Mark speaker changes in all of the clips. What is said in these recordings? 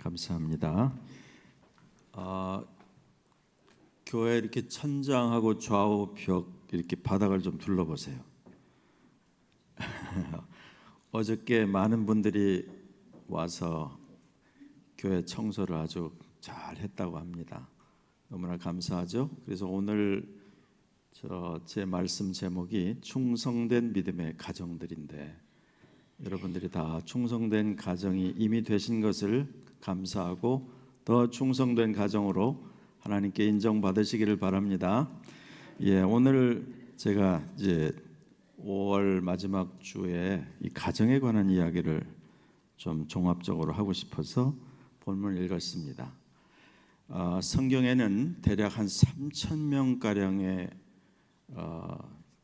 Speaker 1: 감사합니다. 교회 이렇게 천장하고 좌우 벽 이렇게 바닥을 좀 둘러보세요. 어저께 많은 분들이 와서 교회 청소를 아주 잘 했다고 합니다. 너무나 감사하죠. 그래서 오늘 제 말씀 제목이 충성된 믿음의 가정들인데, 여러분들이 다 충성된 가정이 이미 되신 것을 감사하고 더 충성된 가정으로 하나님께 인정받으시기를 바랍니다. 오늘 제가 이제 5월 마지막 주에 이 가정에 관한 이야기를 좀 종합적으로 하고 싶어서 본문을 읽었습니다. 성경에는 대략 한 3,000명 가량의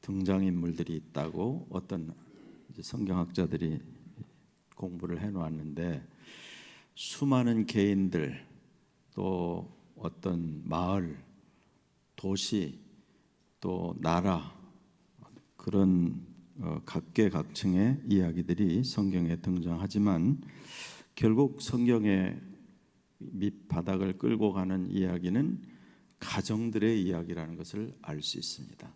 Speaker 1: 등장인물들이 있다고 어떤 성경학자들이 공부를 해놓았는데, 수많은 개인들, 또 어떤 마을, 도시, 또 나라, 그런 각계각층의 이야기들이 성경에 등장하지만 결국 성경의 밑바닥을 끌고 가는 이야기는 가정들의 이야기라는 것을 알 수 있습니다.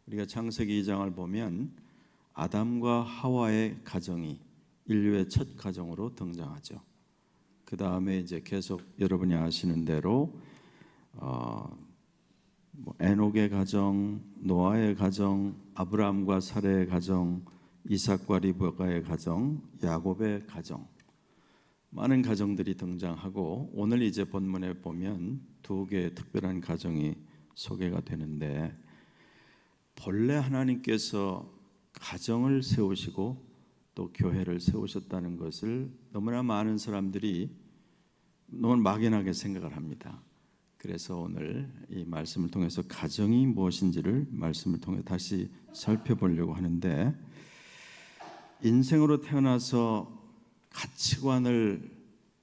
Speaker 1: 우리가 창세기 2장을 보면 아담과 하와의 가정이 인류의 첫 가정으로 등장하죠. 그 다음에 이제 계속 여러분이 아시는 대로 에녹의 가정, 노아의 가정, 아브라함과 사레의 가정, 이삭과 리브가의 가정, 야곱의 가정, 많은 가정들이 등장하고, 오늘 이제 본문에 보면 두 개의 특별한 가정이 소개가 되는데, 본래 하나님께서 가정을 세우시고 또 교회를 세우셨다는 것을 너무나 많은 사람들이 너무 막연하게 생각을 합니다. 그래서 오늘 이 말씀을 통해서 가정이 무엇인지를 말씀을 통해 다시 살펴보려고 하는데, 인생으로 태어나서 가치관을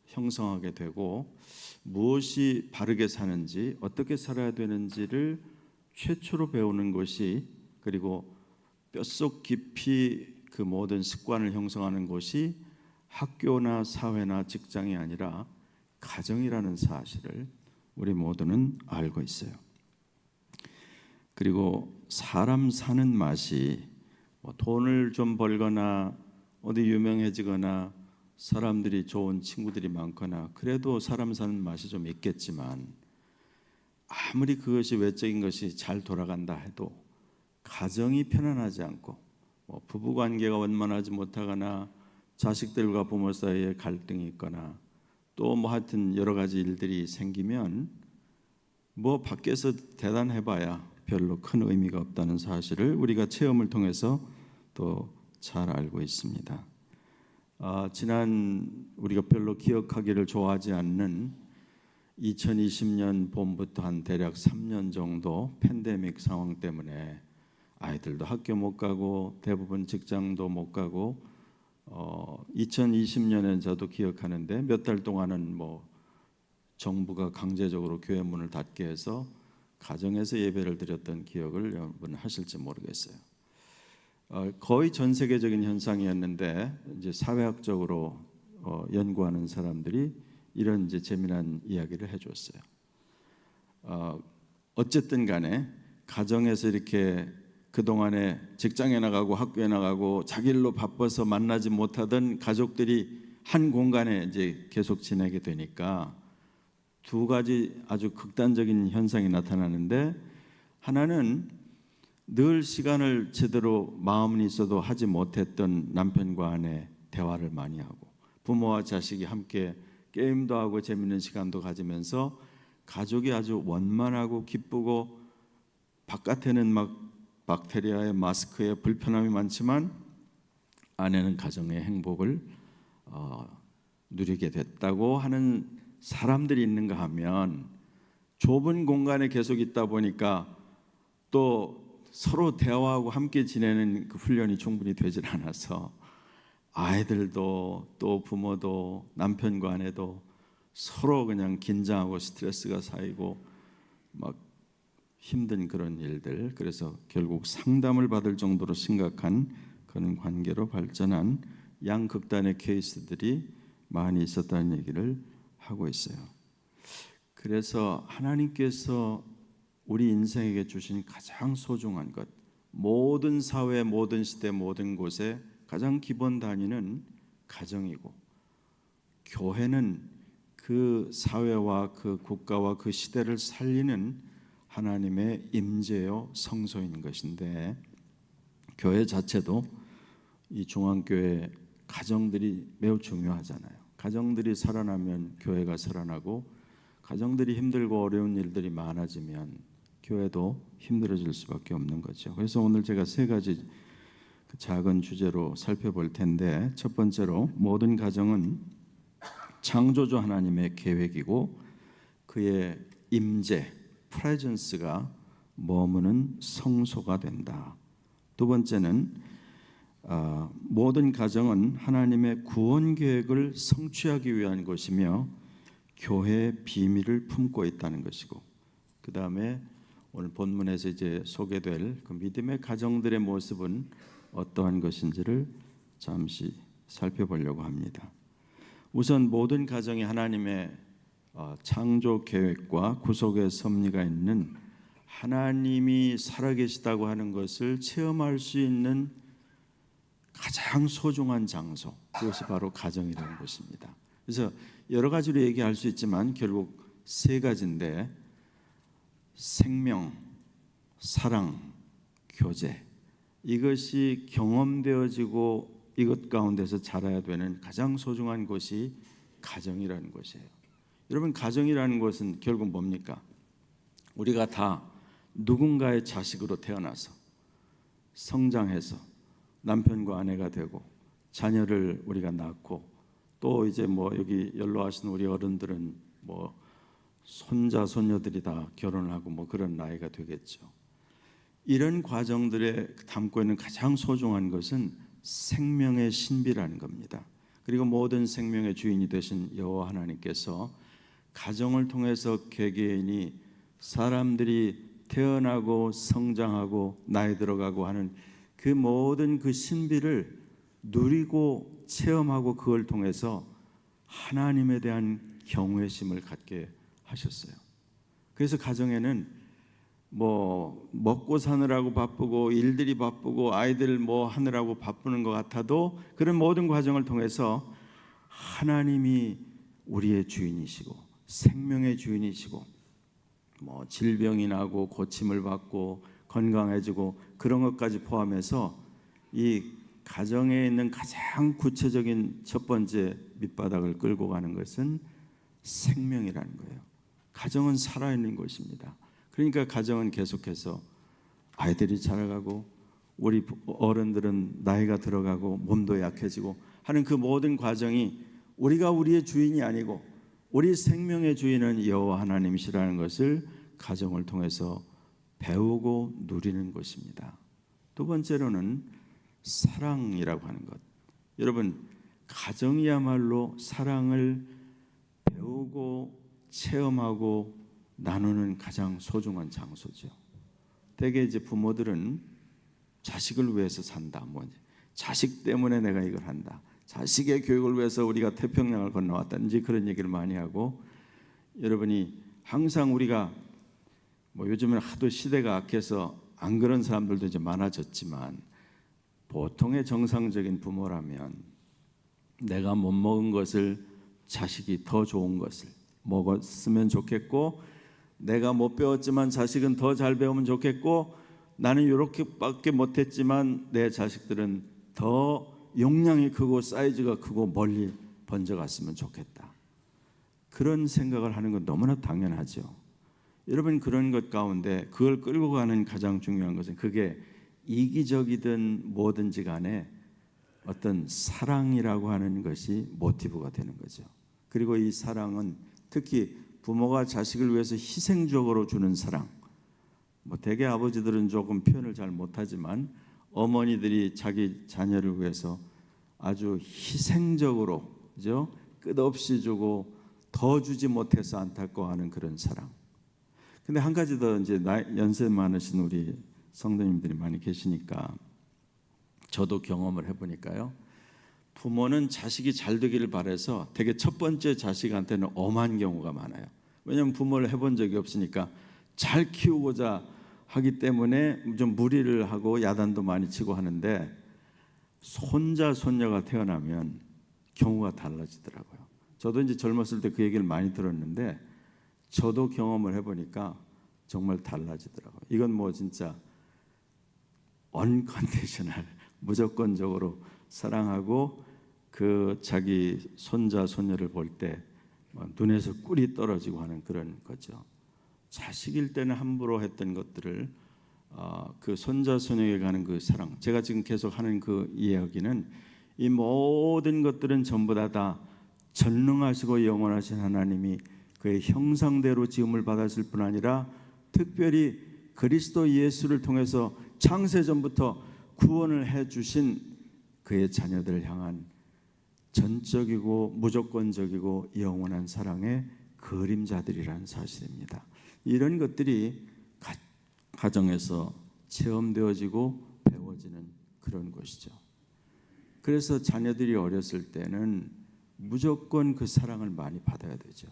Speaker 1: 형성하게 되고 무엇이 바르게 사는지, 어떻게 살아야 되는지를 최초로 배우는 것이, 그리고 뼛속 깊이 그 모든 습관을 형성하는 것이 학교나 사회나 직장이 아니라 가정이라는 사실을 우리 모두는 알고 있어요. 그리고 사람 사는 맛이 돈을 좀 벌거나 어디 유명해지거나 사람들이 좋은 친구들이 많거나 그래도 사람 사는 맛이 좀 있겠지만, 아무리 그것이 외적인 것이 잘 돌아간다 해도 가정이 편안하지 않고 부부관계가 원만하지 못하거나 자식들과 부모 사이에 갈등이 있거나 또 하여튼 여러 가지 일들이 생기면 밖에서 대단해봐야 별로 큰 의미가 없다는 사실을 우리가 체험을 통해서 또 잘 알고 있습니다. 지난 우리가 별로 기억하기를 좋아하지 않는 2020년 봄부터 한 대략 3년 정도 팬데믹 상황 때문에 아이들도 학교 못 가고 대부분 직장도 못 가고 2020년엔 저도 기억하는데 몇 달 동안은 정부가 강제적으로 교회 문을 닫게 해서 가정에서 예배를 드렸던 기억을 여러분 하실지 모르겠어요. 거의 전 세계적인 현상이었는데, 이제 사회학적으로 연구하는 사람들이 이런 이제 재미난 이야기를 해줬어요. 어쨌든 간에 가정에서 이렇게 그동안에 직장에 나가고 학교에 나가고 자기 일로 바빠서 만나지 못하던 가족들이 한 공간에 이제 계속 지내게 되니까 두 가지 아주 극단적인 현상이 나타나는데, 하나는 늘 시간을 제대로 마음은 있어도 하지 못했던 남편과 아내 대화를 많이 하고, 부모와 자식이 함께 게임도 하고 재밌는 시간도 가지면서 가족이 아주 원만하고 기쁘고, 바깥에는 박테리아에 마스크에 불편함이 많지만 아내는 가정의 행복을 누리게 됐다고 하는 사람들이 있는가 하면, 좁은 공간에 계속 있다 보니까 또 서로 대화하고 함께 지내는 그 훈련이 충분히 되질 않아서 아이들도 또 부모도 남편과 아내도 서로 그냥 긴장하고 스트레스가 쌓이고 힘든 그런 일들, 그래서 결국 상담을 받을 정도로 심각한 그런 관계로 발전한 양극단의 케이스들이 많이 있었다는 얘기를 하고 있어요. 그래서 하나님께서 우리 인생에게 주신 가장 소중한 것, 모든 사회, 모든 시대, 모든 곳에 가장 기본 단위는 가정이고, 교회는 그 사회와 그 국가와 그 시대를 살리는 하나님의 임재요 성소인 것인데, 교회 자체도 이 중앙교회 가정들이 매우 중요하잖아요. 가정들이 살아나면 교회가 살아나고, 가정들이 힘들고 어려운 일들이 많아지면 교회도 힘들어질 수밖에 없는 거죠. 그래서 오늘 제가 세 가지 작은 주제로 살펴볼 텐데, 첫 번째로 모든 가정은 창조주 하나님의 계획이고 그의 임재, 프레젠스가 머무는 성소가 된다. 두 번째는 모든 가정은 하나님의 구원 계획을 성취하기 위한 것이며 교회의 비밀을 품고 있다는 것이고, 그 다음에 오늘 본문에서 이제 소개될 그 믿음의 가정들의 모습은 어떠한 것인지를 잠시 살펴보려고 합니다. 우선 모든 가정이 하나님의 창조 계획과 구속의 섭리가 있는, 하나님이 살아계시다고 하는 것을 체험할 수 있는 가장 소중한 장소, 그것이 바로 가정이라는 것입니다. 그래서 여러 가지로 얘기할 수 있지만 결국 세 가지인데, 생명, 사랑, 교제, 이것이 경험되어지고 이것 가운데서 자라야 되는 가장 소중한 것이 가정이라는 것이에요. 여러분, 가정이라는 것은 결국 뭡니까? 우리가 다 누군가의 자식으로 태어나서 성장해서 남편과 아내가 되고 자녀를 우리가 낳고, 또 이제 뭐 여기 연로하신 우리 어른들은 뭐 손자 손녀들이 다 결혼을 하고 뭐 그런 나이가 되겠죠. 이런 과정들에 담고 있는 가장 소중한 것은 생명의 신비라는 겁니다. 그리고 모든 생명의 주인이 되신 여호와 하나님께서 가정을 통해서 개개인이, 사람들이 태어나고 성장하고 나이 들어가고 하는 그 모든 그 신비를 누리고 체험하고, 그걸 통해서 하나님에 대한 경외심을 갖게 하셨어요. 그래서 가정에는 뭐 먹고 사느라고 바쁘고 일들이 바쁘고 아이들 뭐 하느라고 바쁘는 것 같아도, 그런 모든 과정을 통해서 하나님이 우리의 주인이시고 생명의 주인이시고, 뭐 질병이 나고 고침을 받고 건강해지고 그런 것까지 포함해서 이 가정에 있는 가장 구체적인 첫 번째 밑바닥을 끌고 가는 것은 생명이라는 거예요. 가정은 살아있는 것입니다. 그러니까 가정은 계속해서 아이들이 자라가고, 우리 어른들은 나이가 들어가고 몸도 약해지고 하는 그 모든 과정이, 우리가 우리의 주인이 아니고 우리 생명의 주인은 여호와 하나님이시라는 것을 가정을 통해서 배우고 누리는 것입니다. 두 번째로는 사랑이라고 하는 것. 여러분, 가정이야말로 사랑을 배우고 체험하고 나누는 가장 소중한 장소죠. 대개 이제 부모들은 자식을 위해서 산다, 뭐 자식 때문에 내가 이걸 한다, 자식의 교육을 위해서 우리가 태평양을 건너왔다든지 그런 얘기를 많이 하고, 여러분이 항상 우리가 뭐 요즘은 하도 시대가 악해서 안 그런 사람들도 이제 많아졌지만, 보통의 정상적인 부모라면 내가 못 먹은 것을 자식이 더 좋은 것을 먹었으면 좋겠고, 내가 못 배웠지만 자식은 더 잘 배우면 좋겠고, 나는 이렇게밖에 못했지만 내 자식들은 더 용량이 크고 사이즈가 크고 멀리 번져갔으면 좋겠다. 그런 생각을 하는 건 너무나 당연하죠. 여러분, 그런 것 가운데 그걸 끌고 가는 가장 중요한 것은, 그게 이기적이든 뭐든지 간에 어떤 사랑이라고 하는 것이 모티브가 되는 거죠. 그리고 이 사랑은 특히 부모가 자식을 위해서 희생적으로 주는 사랑, 뭐 대개 아버지들은 조금 표현을 잘 못하지만 어머니들이 자기 자녀를 위해서 아주 희생적으로, 그죠? 끝없이 주고 더 주지 못해서 안타까워하는 그런 사랑. 근데 한 가지 더, 이제 연세 많으신 우리 성도님들이 많이 계시니까 저도 경험을 해보니까요, 부모는 자식이 잘 되기를 바라서 되게 첫 번째 자식한테는 엄한 경우가 많아요. 왜냐하면 부모를 해본 적이 없으니까 잘 키우고자 하기 때문에 좀 무리를 하고 야단도 많이 치고 하는데, 손자 손녀가 태어나면 경우가 달라지더라고요. 저도 이제 젊었을 때 그 얘기를 많이 들었는데 저도 경험을 해보니까 정말 달라지더라고요. 이건 뭐 진짜 언컨디셔널, 무조건적으로 사랑하고 그 자기 손자 손녀를 볼 때 눈에서 꿀이 떨어지고 하는 그런 거죠. 자식일 때는 함부로 했던 것들을 그 손자 손녀에게 가는 그 사랑, 제가 지금 계속 하는 그 이야기는 이 모든 것들은 전부 다 전능하시고 영원하신 하나님이 그의 형상대로 지음을 받았을 뿐 아니라 특별히 그리스도 예수를 통해서 창세전부터 구원을 해주신 그의 자녀들을 향한 전적이고 무조건적이고 영원한 사랑의 그림자들이라는 사실입니다. 이런 것들이 가정에서 체험되어지고 배워지는 그런 것이죠. 그래서 자녀들이 어렸을 때는 무조건 그 사랑을 많이 받아야 되죠.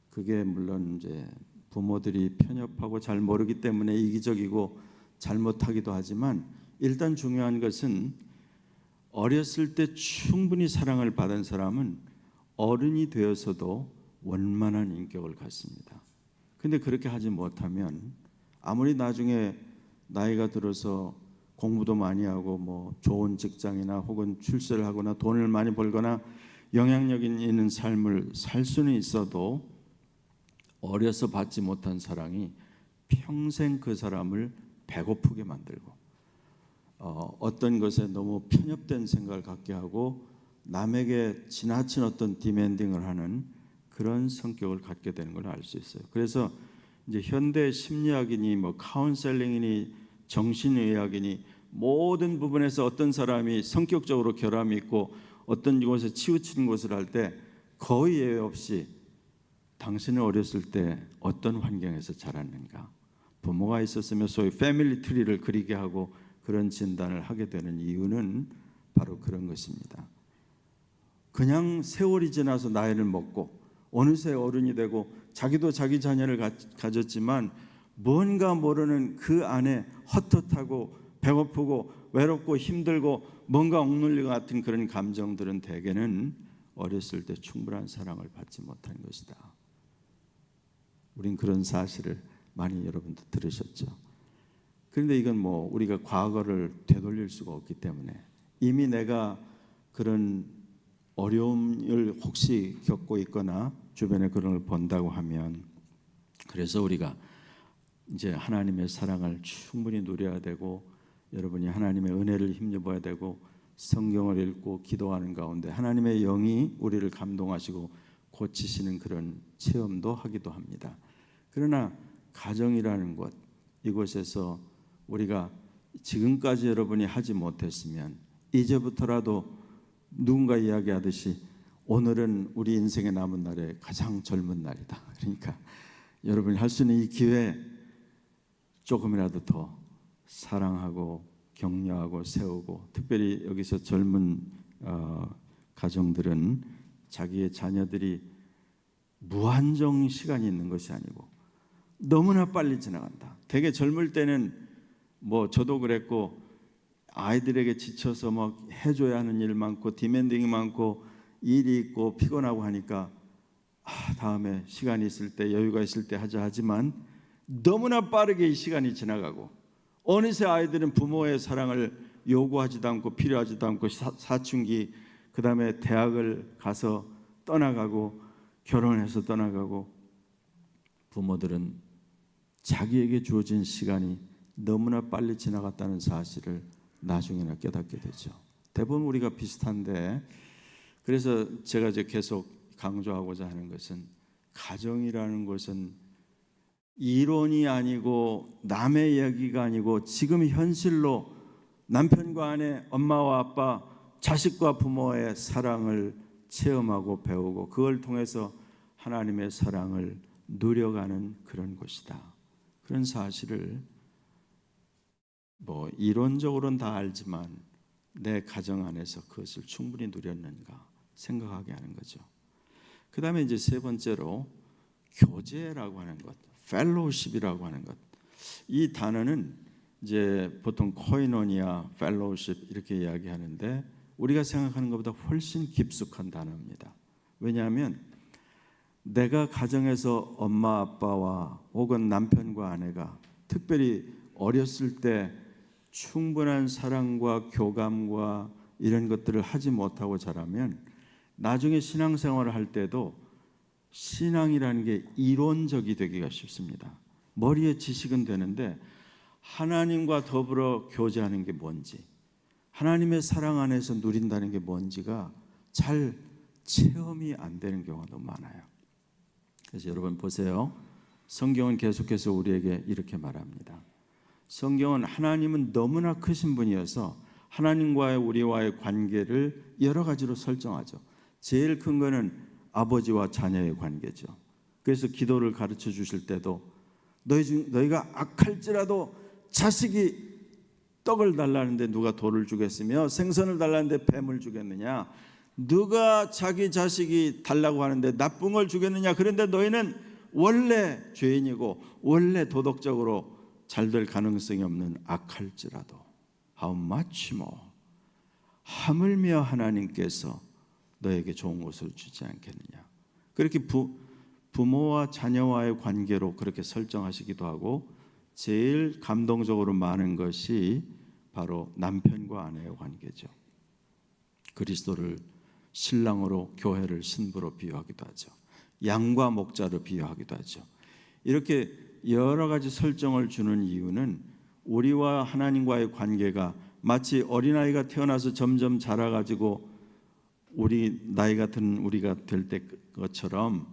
Speaker 1: 그게 물론 이제 부모들이 편협하고 잘 모르기 때문에 이기적이고 잘못하기도 하지만, 일단 중요한 것은 어렸을 때 충분히 사랑을 받은 사람은 어른이 되어서도 원만한 인격을 갖습니다. 근데 그렇게 하지 못하면 아무리 나중에 나이가 들어서 공부도 많이 하고 뭐 좋은 직장이나 혹은 출세를 하거나 돈을 많이 벌거나 영향력 있는 삶을 살 수는 있어도 어려서 받지 못한 사랑이 평생 그 사람을 배고프게 만들고 어떤 것에 너무 편협된 생각을 갖게 하고 남에게 지나친 어떤 디맨딩을 하는 그런 성격을 갖게 되는 걸 알 수 있어요. 그래서 이제 현대 심리학이니 뭐 카운셀링이니 정신의학이니 모든 부분에서 어떤 사람이 성격적으로 결함이 있고 어떤 곳에 치우치는 것을 할 때 거의 예외 없이 당신은 어렸을 때 어떤 환경에서 자랐는가, 부모가 있었으면 소위 패밀리 트리를 그리게 하고 그런 진단을 하게 되는 이유는 바로 그런 것입니다. 그냥 세월이 지나서 나이를 먹고 어느새 어른이 되고 자기도 자기 자녀를 가졌지만 뭔가 모르는 그 안에 헛헛하고 배고프고 외롭고 힘들고 뭔가 억눌린 것 같은 그런 감정들은 대개는 어렸을 때 충분한 사랑을 받지 못한 것이다. 우린 그런 사실을 많이 여러분도 들으셨죠. 그런데 이건 뭐 우리가 과거를 되돌릴 수가 없기 때문에 이미 내가 그런 어려움을 혹시 겪고 있거나 주변에 그런 걸 본다고 하면, 그래서 우리가 이제 하나님의 사랑을 충분히 누려야 되고 여러분이 하나님의 은혜를 힘입어야 되고 성경을 읽고 기도하는 가운데 하나님의 영이 우리를 감동하시고 고치시는 그런 체험도 하기도 합니다. 그러나 가정이라는 곳, 이곳에서 우리가 지금까지 여러분이 하지 못했으면 이제부터라도 누군가 이야기하듯이 오늘은 우리 인생에 남은 날에 가장 젊은 날이다. 그러니까 여러분이 할 수 있는 이 기회에 조금이라도 더 사랑하고 격려하고 세우고, 특별히 여기서 젊은 가정들은 자기의 자녀들이 무한정 시간이 있는 것이 아니고 너무나 빨리 지나간다. 되게 젊을 때는 뭐 저도 그랬고 아이들에게 지쳐서 막 해줘야 하는 일 많고 디맨딩이 많고 일이 있고 피곤하고 하니까 다음에 시간이 있을 때 여유가 있을 때 하자 하지만 너무나 빠르게 이 시간이 지나가고 어느새 아이들은 부모의 사랑을 요구하지도 않고 필요하지도 않고 사춘기, 그 다음에 대학을 가서 떠나가고 결혼해서 떠나가고, 부모들은 자기에게 주어진 시간이 너무나 빨리 지나갔다는 사실을 나중에나 깨닫게 되죠. 대부분 우리가 비슷한데, 그래서 제가 이제 계속 강조하고자 하는 것은 가정이라는 것은 이론이 아니고 남의 이야기가 아니고 지금 현실로 남편과 아내, 엄마와 아빠, 자식과 부모의 사랑을 체험하고 배우고 그걸 통해서 하나님의 사랑을 누려가는 그런 곳이다. 그런 사실을 뭐 이론적으로는 다 알지만 내 가정 안에서 그것을 충분히 누렸는가 생각하게 하는 거죠. 그 다음에 이제 세 번째로 교제라고 하는 것, 펠로우십이라고 하는 것. 이 단어는 이제 보통 코이노니아, 펠로우십 이렇게 이야기하는데 우리가 생각하는 것보다 훨씬 깊숙한 단어입니다. 왜냐하면 내가 가정에서 엄마 아빠와 혹은 남편과 아내가 특별히 어렸을 때 충분한 사랑과 교감과 이런 것들을 하지 못하고 자라면 나중에 신앙생활을 할 때도 신앙이라는 게 이론적이 되기가 쉽습니다. 머리에 지식은 되는데 하나님과 더불어 교제하는 게 뭔지, 하나님의 사랑 안에서 누린다는 게 뭔지가 잘 체험이 안 되는 경우가 너무 많아요. 그래서 여러분 보세요. 성경은 계속해서 우리에게 이렇게 말합니다. 성경은 하나님은 너무나 크신 분이어서 하나님과의 우리와의 관계를 여러 가지로 설정하죠. 제일 큰 거는 아버지와 자녀의 관계죠. 그래서 기도를 가르쳐 주실 때도 너희가 악할지라도 자식이 떡을 달라는데 누가 돌을 주겠으며 생선을 달라는데 뱀을 주겠느냐, 누가 자기 자식이 달라고 하는데 나쁜 걸 주겠느냐. 그런데 너희는 원래 죄인이고 원래 도덕적으로 잘 될 가능성이 없는 악할지라도 how much more 하물며 하나님께서 너에게 좋은 것을 주지 않겠느냐. 그렇게 부모와 자녀와의 관계로 그렇게 설정하시기도 하고, 제일 감동적으로 많은 것이 바로 남편과 아내의 관계죠. 그리스도를 신랑으로 교회를 신부로 비유하기도 하죠. 양과 목자로 비유하기도 하죠. 이렇게 여러 가지 설정을 주는 이유는 우리와 하나님과의 관계가 마치 어린아이가 태어나서 점점 자라가지고 우리 나이 같은 우리가 될 때 것처럼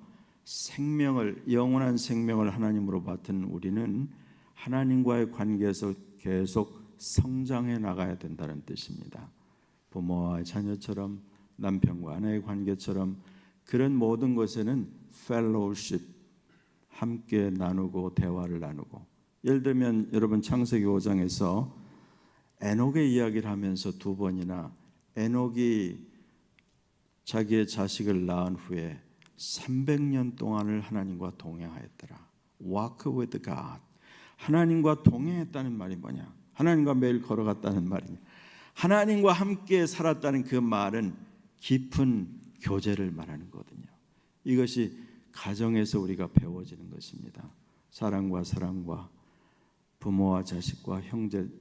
Speaker 1: 생명을, 영원한 생명을 하나님으로 받은 우리는 하나님과의 관계에서 계속 성장해 나가야 된다는 뜻입니다. 부모와 자녀처럼, 남편과 아내의 관계처럼 그런 모든 것에는 펠로우십, 함께 나누고 대화를 나누고. 예를 들면 여러분 창세기 5장에서 에녹의 이야기를 하면서 두 번이나 에녹이 자기의 자식을 낳은 후에 300년 동안을 하나님과 동행하였더라. Walk with God. 하나님과 동행했다는 말이 뭐냐? 하나님과 매일 걸어갔다는 말이냐? 하나님과 함께 살았다는 그 말은 깊은 교제를 말하는 거거든요. 이것이 가정에서 우리가 배워지는 것입니다. 사랑과 부모와 자식과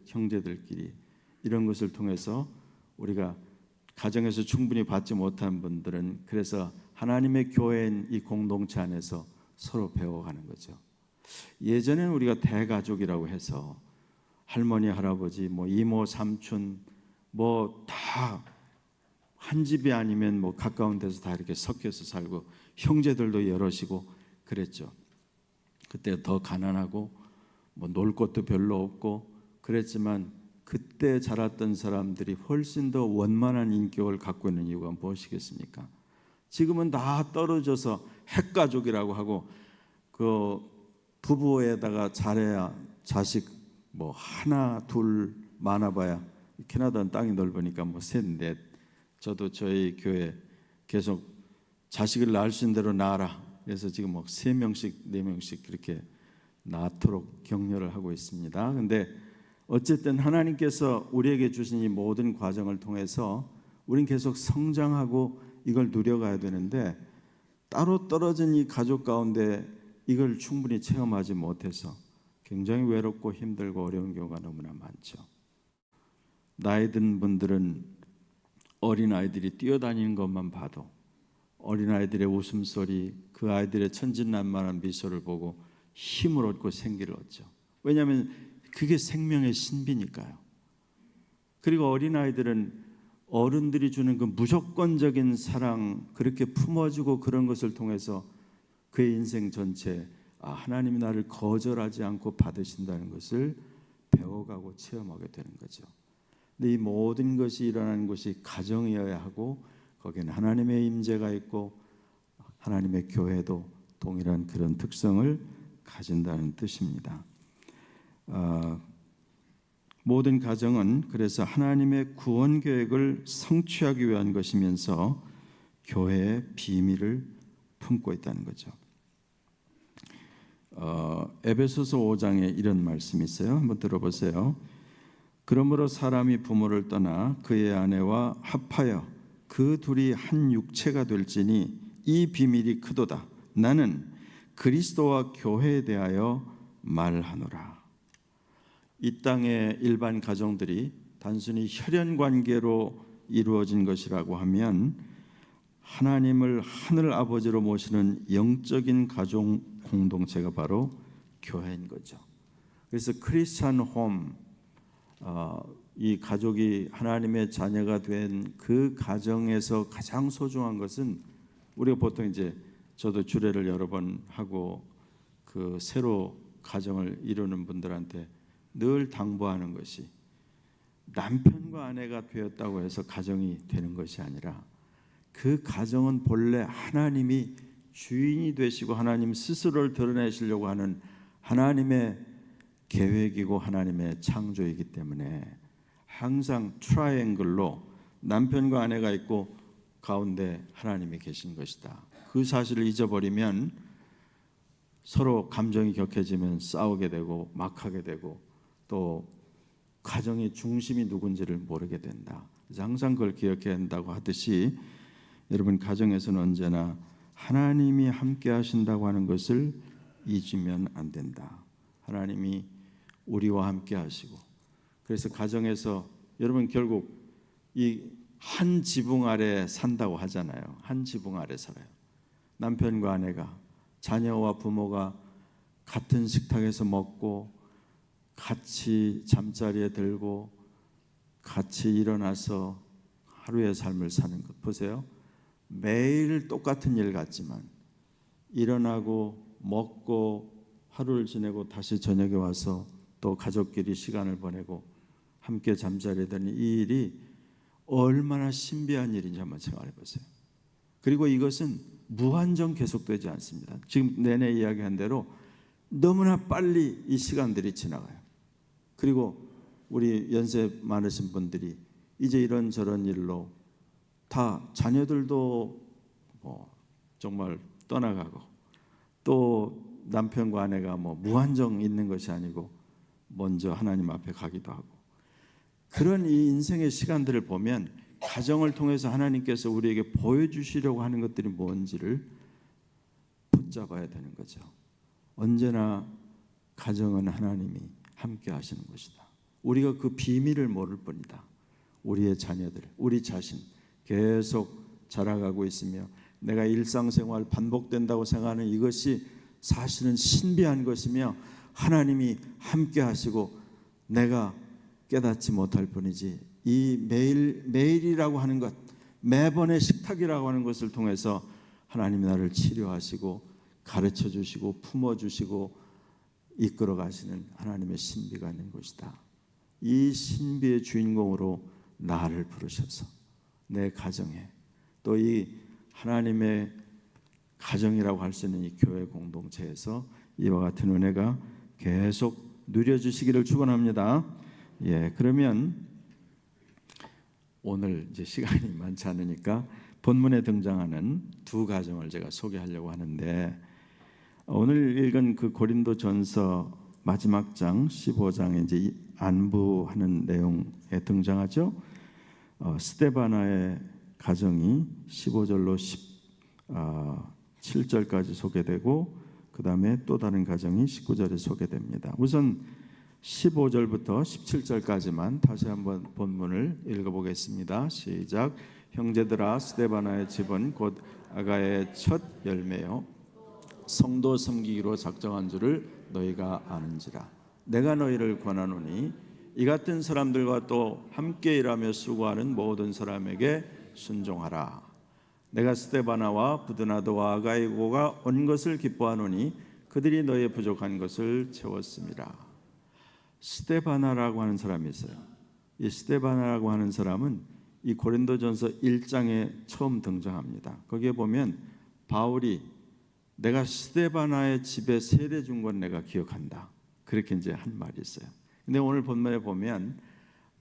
Speaker 1: 형제들끼리 이런 것을 통해서 우리가 가정에서 충분히 받지 못한 분들은 그래서 하나님의 교회인 이 공동체 안에서 서로 배워가는 거죠. 예전에는 우리가 대가족이라고 해서 할머니, 할아버지, 이모, 삼촌 다 한 집이 아니면 가까운 데서 다 이렇게 섞여서 살고 형제들도 여럿이고 그랬죠. 그때 더 가난하고 놀 곳도 별로 없고 그랬지만 그때 자랐던 사람들이 훨씬 더 원만한 인격을 갖고 있는 이유가 무엇이겠습니까? 지금은 다 떨어져서 핵가족이라고 하고 그 부부에다가 잘해야 자식 하나 둘 많아봐야, 캐나다는 땅이 넓으니까 셋, 넷. 저도 저희 교회 계속 자식을 낳을 수 있는 대로 낳아라. 그래서 지금 3명씩 4명씩 그렇게 낳도록 격려를 하고 있습니다. 그런데 어쨌든 하나님께서 우리에게 주신 이 모든 과정을 통해서 우린 계속 성장하고 이걸 누려가야 되는데 따로 떨어진 이 가족 가운데 이걸 충분히 체험하지 못해서 굉장히 외롭고 힘들고 어려운 경우가 너무나 많죠. 나이 든 분들은 어린아이들이 뛰어다니는 것만 봐도 어린아이들의 웃음소리, 그 아이들의 천진난만한 미소를 보고 힘을 얻고 생기를 얻죠. 왜냐하면 그게 생명의 신비니까요. 그리고 어린아이들은 어른들이 주는 그 무조건적인 사랑, 그렇게 품어주고 그런 것을 통해서 그의 인생 전체 하나님이 나를 거절하지 않고 받으신다는 것을 배워가고 체험하게 되는 거죠. 근데 이 모든 것이 일어나는 것이 가정이어야 하고 거기는 하나님의 임재가 있고 하나님의 교회도 동일한 그런 특성을 가진다는 뜻입니다. 모든 가정은 그래서 하나님의 구원 계획을 성취하기 위한 것이면서 교회의 비밀을 품고 있다는 거죠. 에베소서 5장에 이런 말씀이 있어요. 한번 들어보세요. 그러므로 사람이 부모를 떠나 그의 아내와 합하여 그 둘이 한 육체가 될지니 이 비밀이 크도다. 나는 그리스도와 교회에 대하여 말하노라. 이 땅의 일반 가정들이 단순히 혈연 관계로 이루어진 것이라고 하면 하나님을 하늘 아버지로 모시는 영적인 가족 공동체가 바로 교회인 거죠. 그래서 크리스찬 홈, 이 가족이 하나님의 자녀가 된 그 가정에서 가장 소중한 것은 우리가 보통 이제 저도 주례를 여러 번 하고 그 새로 가정을 이루는 분들한테 늘 당부하는 것이 남편과 아내가 되었다고 해서 가정이 되는 것이 아니라 그 가정은 본래 하나님이 주인이 되시고 하나님 스스로를 드러내시려고 하는 하나님의 계획이고 하나님의 창조이기 때문에 항상 트라이앵글로 남편과 아내가 있고 가운데 하나님이 계신 것이다. 그 사실을 잊어버리면 서로 감정이 격해지면 싸우게 되고 막하게 되고 또 가정의 중심이 누군지를 모르게 된다. 그래서 항상 그걸 기억해야 한다고 하듯이 여러분 가정에서는 언제나 하나님이 함께 하신다고 하는 것을 잊으면 안 된다. 하나님이 우리와 함께 하시고 그래서 가정에서 여러분 결국 이 한 지붕 아래 산다고 하잖아요. 한 지붕 아래 살아요. 남편과 아내가 자녀와 부모가 같은 식탁에서 먹고 같이 잠자리에 들고 같이 일어나서 하루의 삶을 사는 것 보세요. 매일 똑같은 일 같지만 일어나고 먹고 하루를 지내고 다시 저녁에 와서 또 가족끼리 시간을 보내고 함께 잠자리에 드는 이 일이 얼마나 신비한 일인지 한번 생각해 보세요. 그리고 이것은 무한정 계속되지 않습니다. 지금 내내 이야기한 대로 너무나 빨리 이 시간들이 지나가요. 그리고 우리 연세 많으신 분들이 이제 이런저런 일로 다 자녀들도 정말 떠나가고 또 남편과 아내가 무한정 있는 것이 아니고 먼저 하나님 앞에 가기도 하고 그런 이 인생의 시간들을 보면 가정을 통해서 하나님께서 우리에게 보여주시려고 하는 것들이 뭔지를 붙잡아야 되는 거죠. 언제나 가정은 하나님이 함께 하시는 것이다. 우리가 그 비밀을 모를 뿐이다. 우리의 자녀들, 우리 자신 계속 자라가고 있으며 내가 일상생활 반복된다고 생각하는 이것이 사실은 신비한 것이며 하나님이 함께 하시고 내가 깨닫지 못할 뿐이지 이 매일이라고 하는 것 매번의 식탁이라고 하는 것을 통해서 하나님이 나를 치료하시고 가르쳐 주시고 품어 주시고 이끌어 가시는 하나님의 신비가 있는 것이다. 이 신비의 주인공으로 나를 부르셔서 내 가정에 또 이 하나님의 가정이라고 할 수 있는 이 교회 공동체에서 이와 같은 은혜가 계속 누려주시기를 축원합니다. 그러면 오늘 이제 시간이 많지 않으니까 본문에 등장하는 두 가정을 제가 소개하려고 하는데 오늘 읽은 그 고린도전서 마지막 장 15장에 이제 안부하는 내용에 등장하죠. 스데바나의 가정이 15절로 17절까지 소개되고 그 다음에 또 다른 가정이 19절에 소개됩니다. 우선 15절부터 17절까지만 다시 한번 본문을 읽어보겠습니다. 시작. 형제들아 스데바나의 집은 곧 아가의 첫 열매요 성도 섬기기로 작정한 줄을 너희가 아는지라. 내가 너희를 권하노니 이 같은 사람들과 또 함께 일하며 수고하는 모든 사람에게 순종하라. 내가 스데바나와 부드나도와 아가이고가 온 것을 기뻐하노니 그들이 너희의 부족한 것을 채웠습니다. 스데바나라고 하는 사람이 있어요. 이 스데바나라고 하는 사람은 이 고린도전서 1장에 처음 등장합니다. 거기에 보면 바울이 내가 스데바나의 집에 세례 준 건 내가 기억한다. 그렇게 이제 한 말이 있어요. 근데 오늘 본문에 보면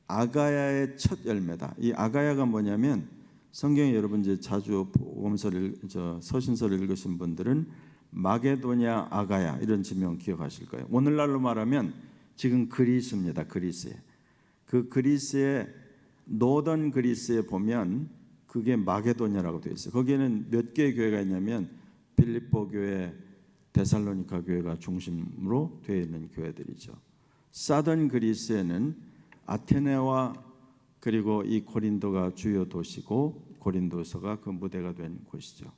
Speaker 1: 아가야의 첫 열매다. 이 아가야가 뭐냐면 성경에 여러분 이제 자주 복음서를 서신서를 읽으신 분들은 마게도냐 아가야 이런 지명 기억하실 거예요. 오늘날로 말하면 지금 그리스입니다. 그리스에. 그 그리스의 노던 그리스에 보면 그게 마게도냐라고 되어 있어요. 거기에는 몇 개의 교회가 있냐면 빌립보 교회, 데살로니가 교회가 중심으로 되어 있는 교회들이죠. 사던 그리스에는 아테네와 그리고 이 고린도가 주요 도시고 고린도서가 그 무대가 된 곳이죠.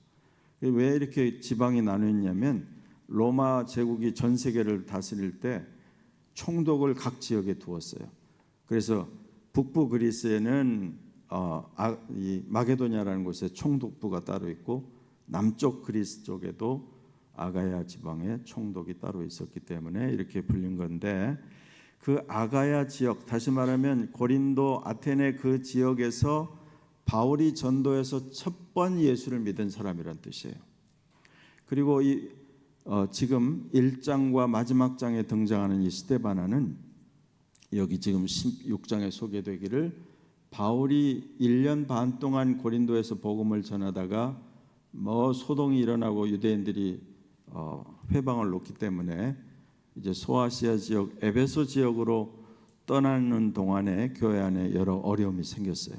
Speaker 1: 왜 이렇게 지방이 나뉘었냐면 로마 제국이 전 세계를 다스릴 때 총독을 각 지역에 두었어요. 그래서 북부 그리스에는 이 마게도냐라는 곳에 총독부가 따로 있고 남쪽 그리스 쪽에도 아가야 지방에 총독이 따로 있었기 때문에 이렇게 불린 건데 그 아가야 지역, 다시 말하면 고린도, 아테네 그 지역에서 바울이 전도해서 첫 번 예수를 믿은 사람이란 뜻이에요. 그리고 지금 1장과 마지막 장에 등장하는 이 스데바나는 여기 지금 16장에 소개되기를 바울이 1년 반 동안 고린도에서 복음을 전하다가 소동이 일어나고 유대인들이 회방을 놓기 때문에 이제 소아시아 지역 에베소 지역으로 떠나는 동안에 교회 안에 여러 어려움이 생겼어요.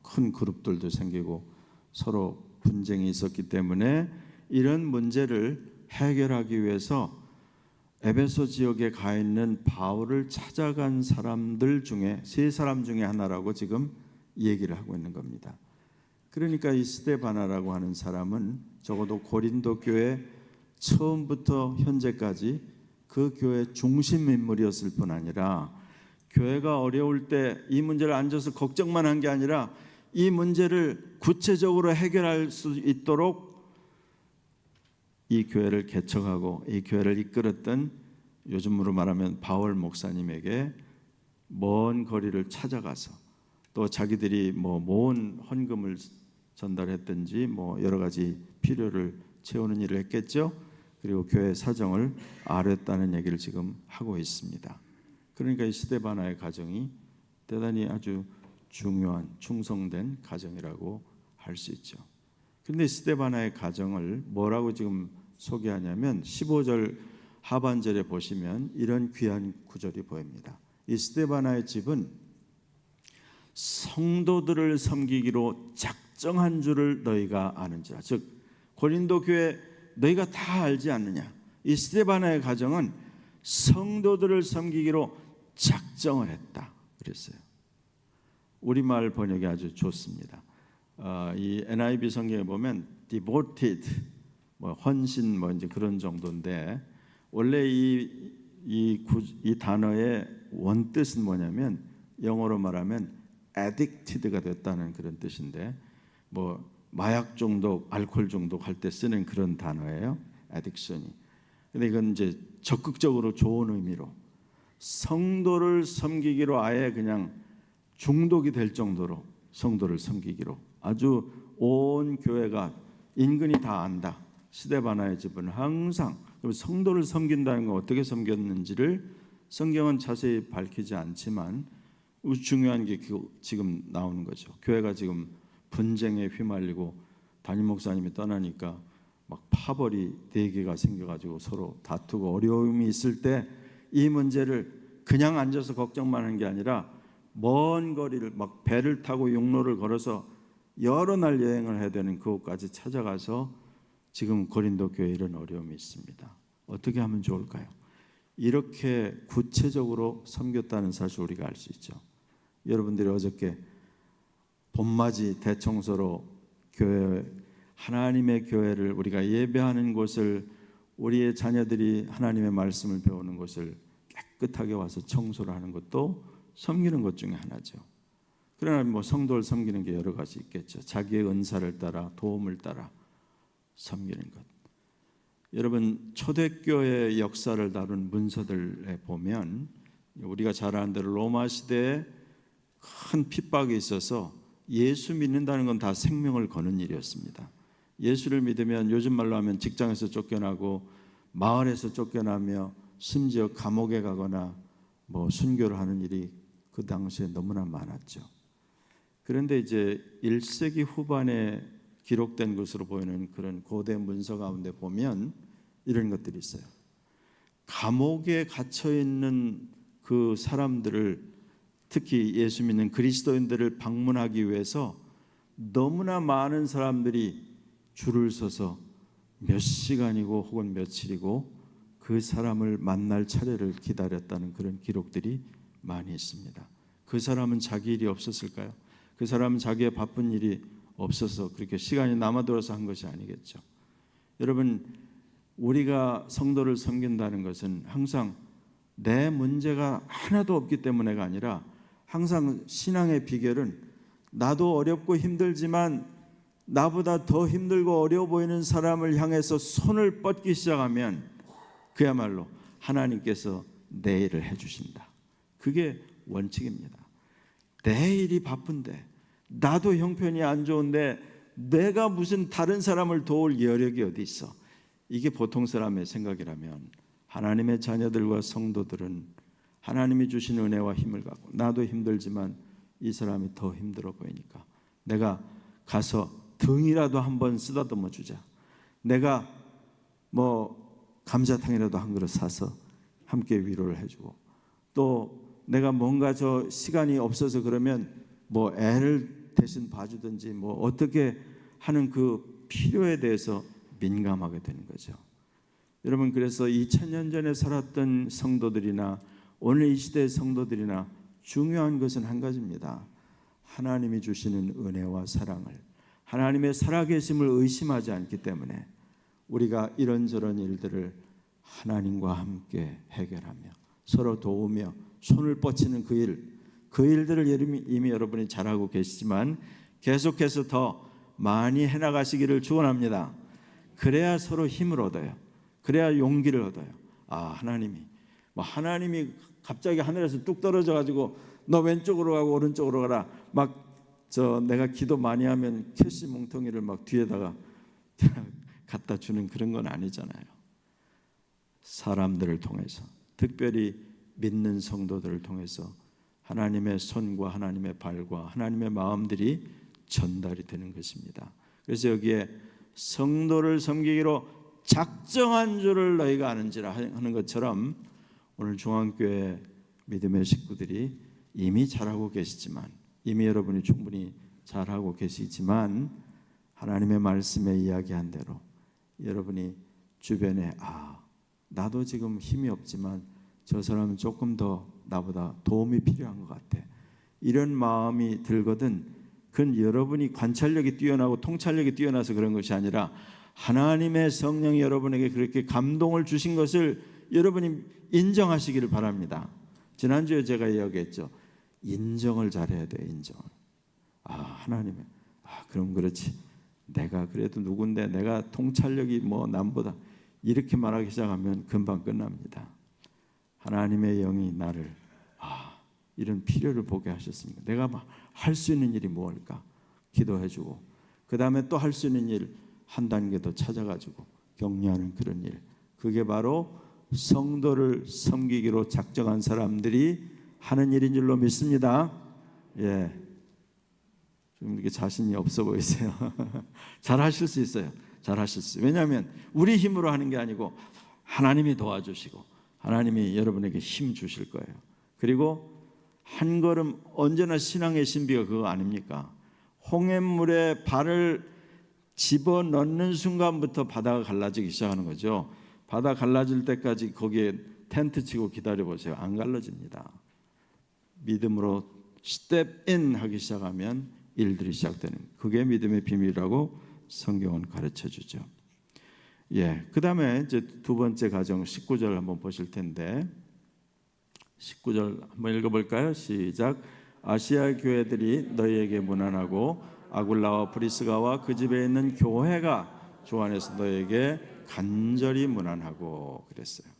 Speaker 1: 큰 그룹들도 생기고 서로 분쟁이 있었기 때문에 이런 문제를 해결하기 위해서 에베소 지역에 가 있는 바울을 찾아간 사람들 중에 세 사람 중에 하나라고 지금 얘기를 하고 있는 겁니다. 그러니까 이 스데바나라고 하는 사람은 적어도 고린도 교회 처음부터 현재까지 그 교회 중심 인물이었을 뿐 아니라 교회가 어려울 때 이 문제를 앉아서 걱정만 한 게 아니라 이 문제를 구체적으로 해결할 수 있도록 이 교회를 개척하고 이 교회를 이끌었던, 요즘으로 말하면 바울 목사님에게 먼 거리를 찾아가서 또 자기들이 모은 헌금을 전달했든지 여러 가지 필요를 채우는 일을 했겠죠. 그리고 교회 사정을 아뢰었다는 얘기를 지금 하고 있습니다. 그러니까 이 스데바나의 가정이 대단히 아주 중요한 충성된 가정이라고 할 수 있죠. 그런데 스데바나의 가정을 뭐라고 지금 소개하냐면 15절 하반절에 보시면 이런 귀한 구절이 보입니다. 이 스데바나의 집은 성도들을 섬기기로 작정한 줄을 너희가 아는지라. 즉 고린도 교회 너희가 다 알지 않느냐. 이 스데바나의 가정은 성도들을 섬기기로 작정을 했다 그랬어요. 우리말 번역이 아주 좋습니다. 이 NIV 성경에 보면 devoted, 헌신 이제 그런 정도인데 원래 이 단어의 원뜻은 뭐냐면 영어로 말하면 addicted가 됐다는 그런 뜻인데 마약 중독, 알코올 중독 할 때 쓰는 그런 단어예요. addiction이. 근데 이건 이제 적극적으로 좋은 의미로 성도를 섬기기로 아예 그냥 중독이 될 정도로 성도를 섬기기로 아주 온 교회가 인근이 다 안다. 스데바나의 집은 항상 성도를 섬긴다는 건 어떻게 섬겼는지를 성경은 자세히 밝히지 않지만 중요한 게 지금 나오는 거죠. 교회가 지금 분쟁에 휘말리고 담임 목사님이 떠나니까 파벌이 4개가 생겨가지고 서로 다투고 어려움이 있을 때 이 문제를 그냥 앉아서 걱정만 하는 게 아니라 먼 거리를 배를 타고 육로를 걸어서 여러 날 여행을 해야 되는 그곳까지 찾아가서 지금 고린도 교회에 이런 어려움이 있습니다. 어떻게 하면 좋을까요? 이렇게 구체적으로 섬겼다는 사실 우리가 알 수 있죠. 여러분들이 어저께 봄맞이 대청소로 교회, 하나님의 교회를 우리가 예배하는 곳을, 우리의 자녀들이 하나님의 말씀을 배우는 곳을 깨끗하게 와서 청소를 하는 것도 섬기는 것 중에 하나죠. 그러나 성도를 섬기는 게 여러 가지 있겠죠. 자기의 은사를 따라 도움을 따라 섬기는 것. 여러분 초대교회의 역사를 다룬 문서들에 보면 우리가 잘 아는 대로 로마 시대에 큰 핍박이 있어서 예수 믿는다는 건 다 생명을 거는 일이었습니다. 예수를 믿으면 요즘 말로 하면 직장에서 쫓겨나고 마을에서 쫓겨나며 심지어 감옥에 가거나 순교를 하는 일이 그 당시에 너무나 많았죠. 그런데 이제 1세기 후반에 기록된 것으로 보이는 그런 고대 문서 가운데 보면 이런 것들이 있어요. 감옥에 갇혀 있는 그 사람들을, 특히 예수 믿는 그리스도인들을 방문하기 위해서 너무나 많은 사람들이 줄을 서서 몇 시간이고 혹은 며칠이고 그 사람을 만날 차례를 기다렸다는 그런 기록들이 많이 있습니다. 그 사람은 자기 일이 없었을까요? 그 사람은 자기의 바쁜 일이 없어서 그렇게 시간이 남아돌아서 한 것이 아니겠죠. 여러분, 우리가 성도를 섬긴다는 것은 항상 내 문제가 하나도 없기 때문에가 아니라 항상 신앙의 비결은 나도 어렵고 힘들지만 나보다 더 힘들고 어려워 보이는 사람을 향해서 손을 뻗기 시작하면 그야말로 하나님께서 내 일을 해주신다. 그게 원칙입니다. 내 일이 바쁜데, 나도 형편이 안 좋은데 내가 무슨 다른 사람을 도울 여력이 어디 있어? 이게 보통 사람의 생각이라면 하나님의 자녀들과 성도들은 하나님이 주신 은혜와 힘을 갖고, 나도 힘들지만 이 사람이 더 힘들어 보이니까 내가 가서 등이라도 한번 쓰다듬어 주자. 내가 감자탕이라도 한 그릇 사서 함께 위로를 해주고, 또 내가 뭔가 저 시간이 없어서 그러면 애를 대신 봐주든지 어떻게 하는 그 필요에 대해서 민감하게 되는 거죠. 여러분, 그래서 2000년 전에 살았던 성도들이나 오늘 이 시대의 성도들이나 중요한 것은 한 가지입니다. 하나님이 주시는 은혜와 사랑을, 하나님의 살아계심을 의심하지 않기 때문에 우리가 이런저런 일들을 하나님과 함께 해결하며 서로 도우며 손을 뻗치는 그 일들을 이미 여러분이 잘하고 계시지만 계속해서 더 많이 해나가시기를 축원합니다. 그래야 서로 힘을 얻어요. 그래야 용기를 얻어요. 하나님이 갑자기 하늘에서 뚝 떨어져 가지고 너 왼쪽으로 가고 오른쪽으로 가라, 내가 기도 많이 하면 캐시 몽텅이를 뒤에다가 갖다 주는 그런 건 아니잖아요. 사람들을 통해서, 특별히 믿는 성도들을 통해서 하나님의 손과 하나님의 발과 하나님의 마음들이 전달이 되는 것입니다. 그래서 여기에 성도를 섬기기로 작정한 줄을 너희가 아는지라 하는 것처럼 오늘 중앙교회 믿음의 식구들이 이미 잘하고 계시지만, 이미 여러분이 충분히 잘하고 계시지만 하나님의 말씀에 이야기한 대로 여러분이 주변에 나도 지금 힘이 없지만 저 사람은 조금 더 나보다 도움이 필요한 것 같아, 이런 마음이 들거든 그건 여러분이 관찰력이 뛰어나고 통찰력이 뛰어나서 그런 것이 아니라 하나님의 성령이 여러분에게 그렇게 감동을 주신 것을 여러분이 인정하시기를 바랍니다. 지난주에 제가 이야기했죠. 인정을 잘해야 돼요. 인정을. 하나님의 그럼 그렇지, 내가 그래도 누군데, 내가 통찰력이 남보다, 이렇게 말하기 시작하면 금방 끝납니다. 하나님의 영이 나를 이런 필요를 보게 하셨습니다. 내가 할 수 있는 일이 무엇일까? 기도해주고, 그 다음에 또 할 수 있는 일 한 단계 더 찾아가지고 격려하는 그런 일, 그게 바로 성도를 섬기기로 작정한 사람들이 하는 일인 줄로 믿습니다. 좀 이렇게 자신이 없어 보이세요. 잘하실 수 있어요. 잘하실 수 있어요. 왜냐하면 우리 힘으로 하는 게 아니고 하나님이 도와주시고 하나님이 여러분에게 힘 주실 거예요. 그리고 한 걸음, 언제나 신앙의 신비가 그거 아닙니까? 홍해물에 발을 집어넣는 순간부터 바다가 갈라지기 시작하는 거죠. 바다 갈라질 때까지 거기에 텐트 치고 기다려보세요. 안 갈라집니다. 믿음으로 스텝 인 하기 시작하면 일들이 시작되는, 그게 믿음의 비밀이라고 성경은 가르쳐주죠. 그 다음에 이제 두 번째 가정 19절 한번 보실 텐데, 19절 한번 읽어볼까요? 시작. 아시아 교회들이 너희에게 문안하고 아굴라와 브리스가와 그 집에 있는 교회가 주 안에서 너희에게 간절히 문안하고 그랬어요.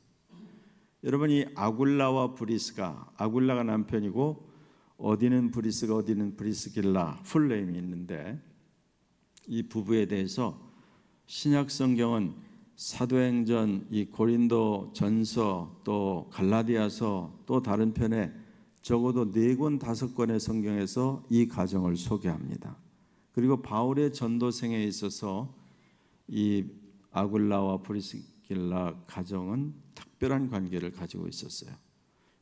Speaker 1: 여러분이 아굴라와 브리스가, 아굴라가 남편이고 어디는 브리스가, 어디는 브리스길라, 풀네임이 있는데 이 부부에 대해서 신약 성경은 사도행전, 이 고린도 전서, 또 갈라디아서, 또 다른 편에 적어도 4권 5권의 성경에서 이 가정을 소개합니다. 그리고 바울의 전도생에 있어서 이 아굴라와 브리스길라 가정은 특별한 관계를 가지고 있었어요.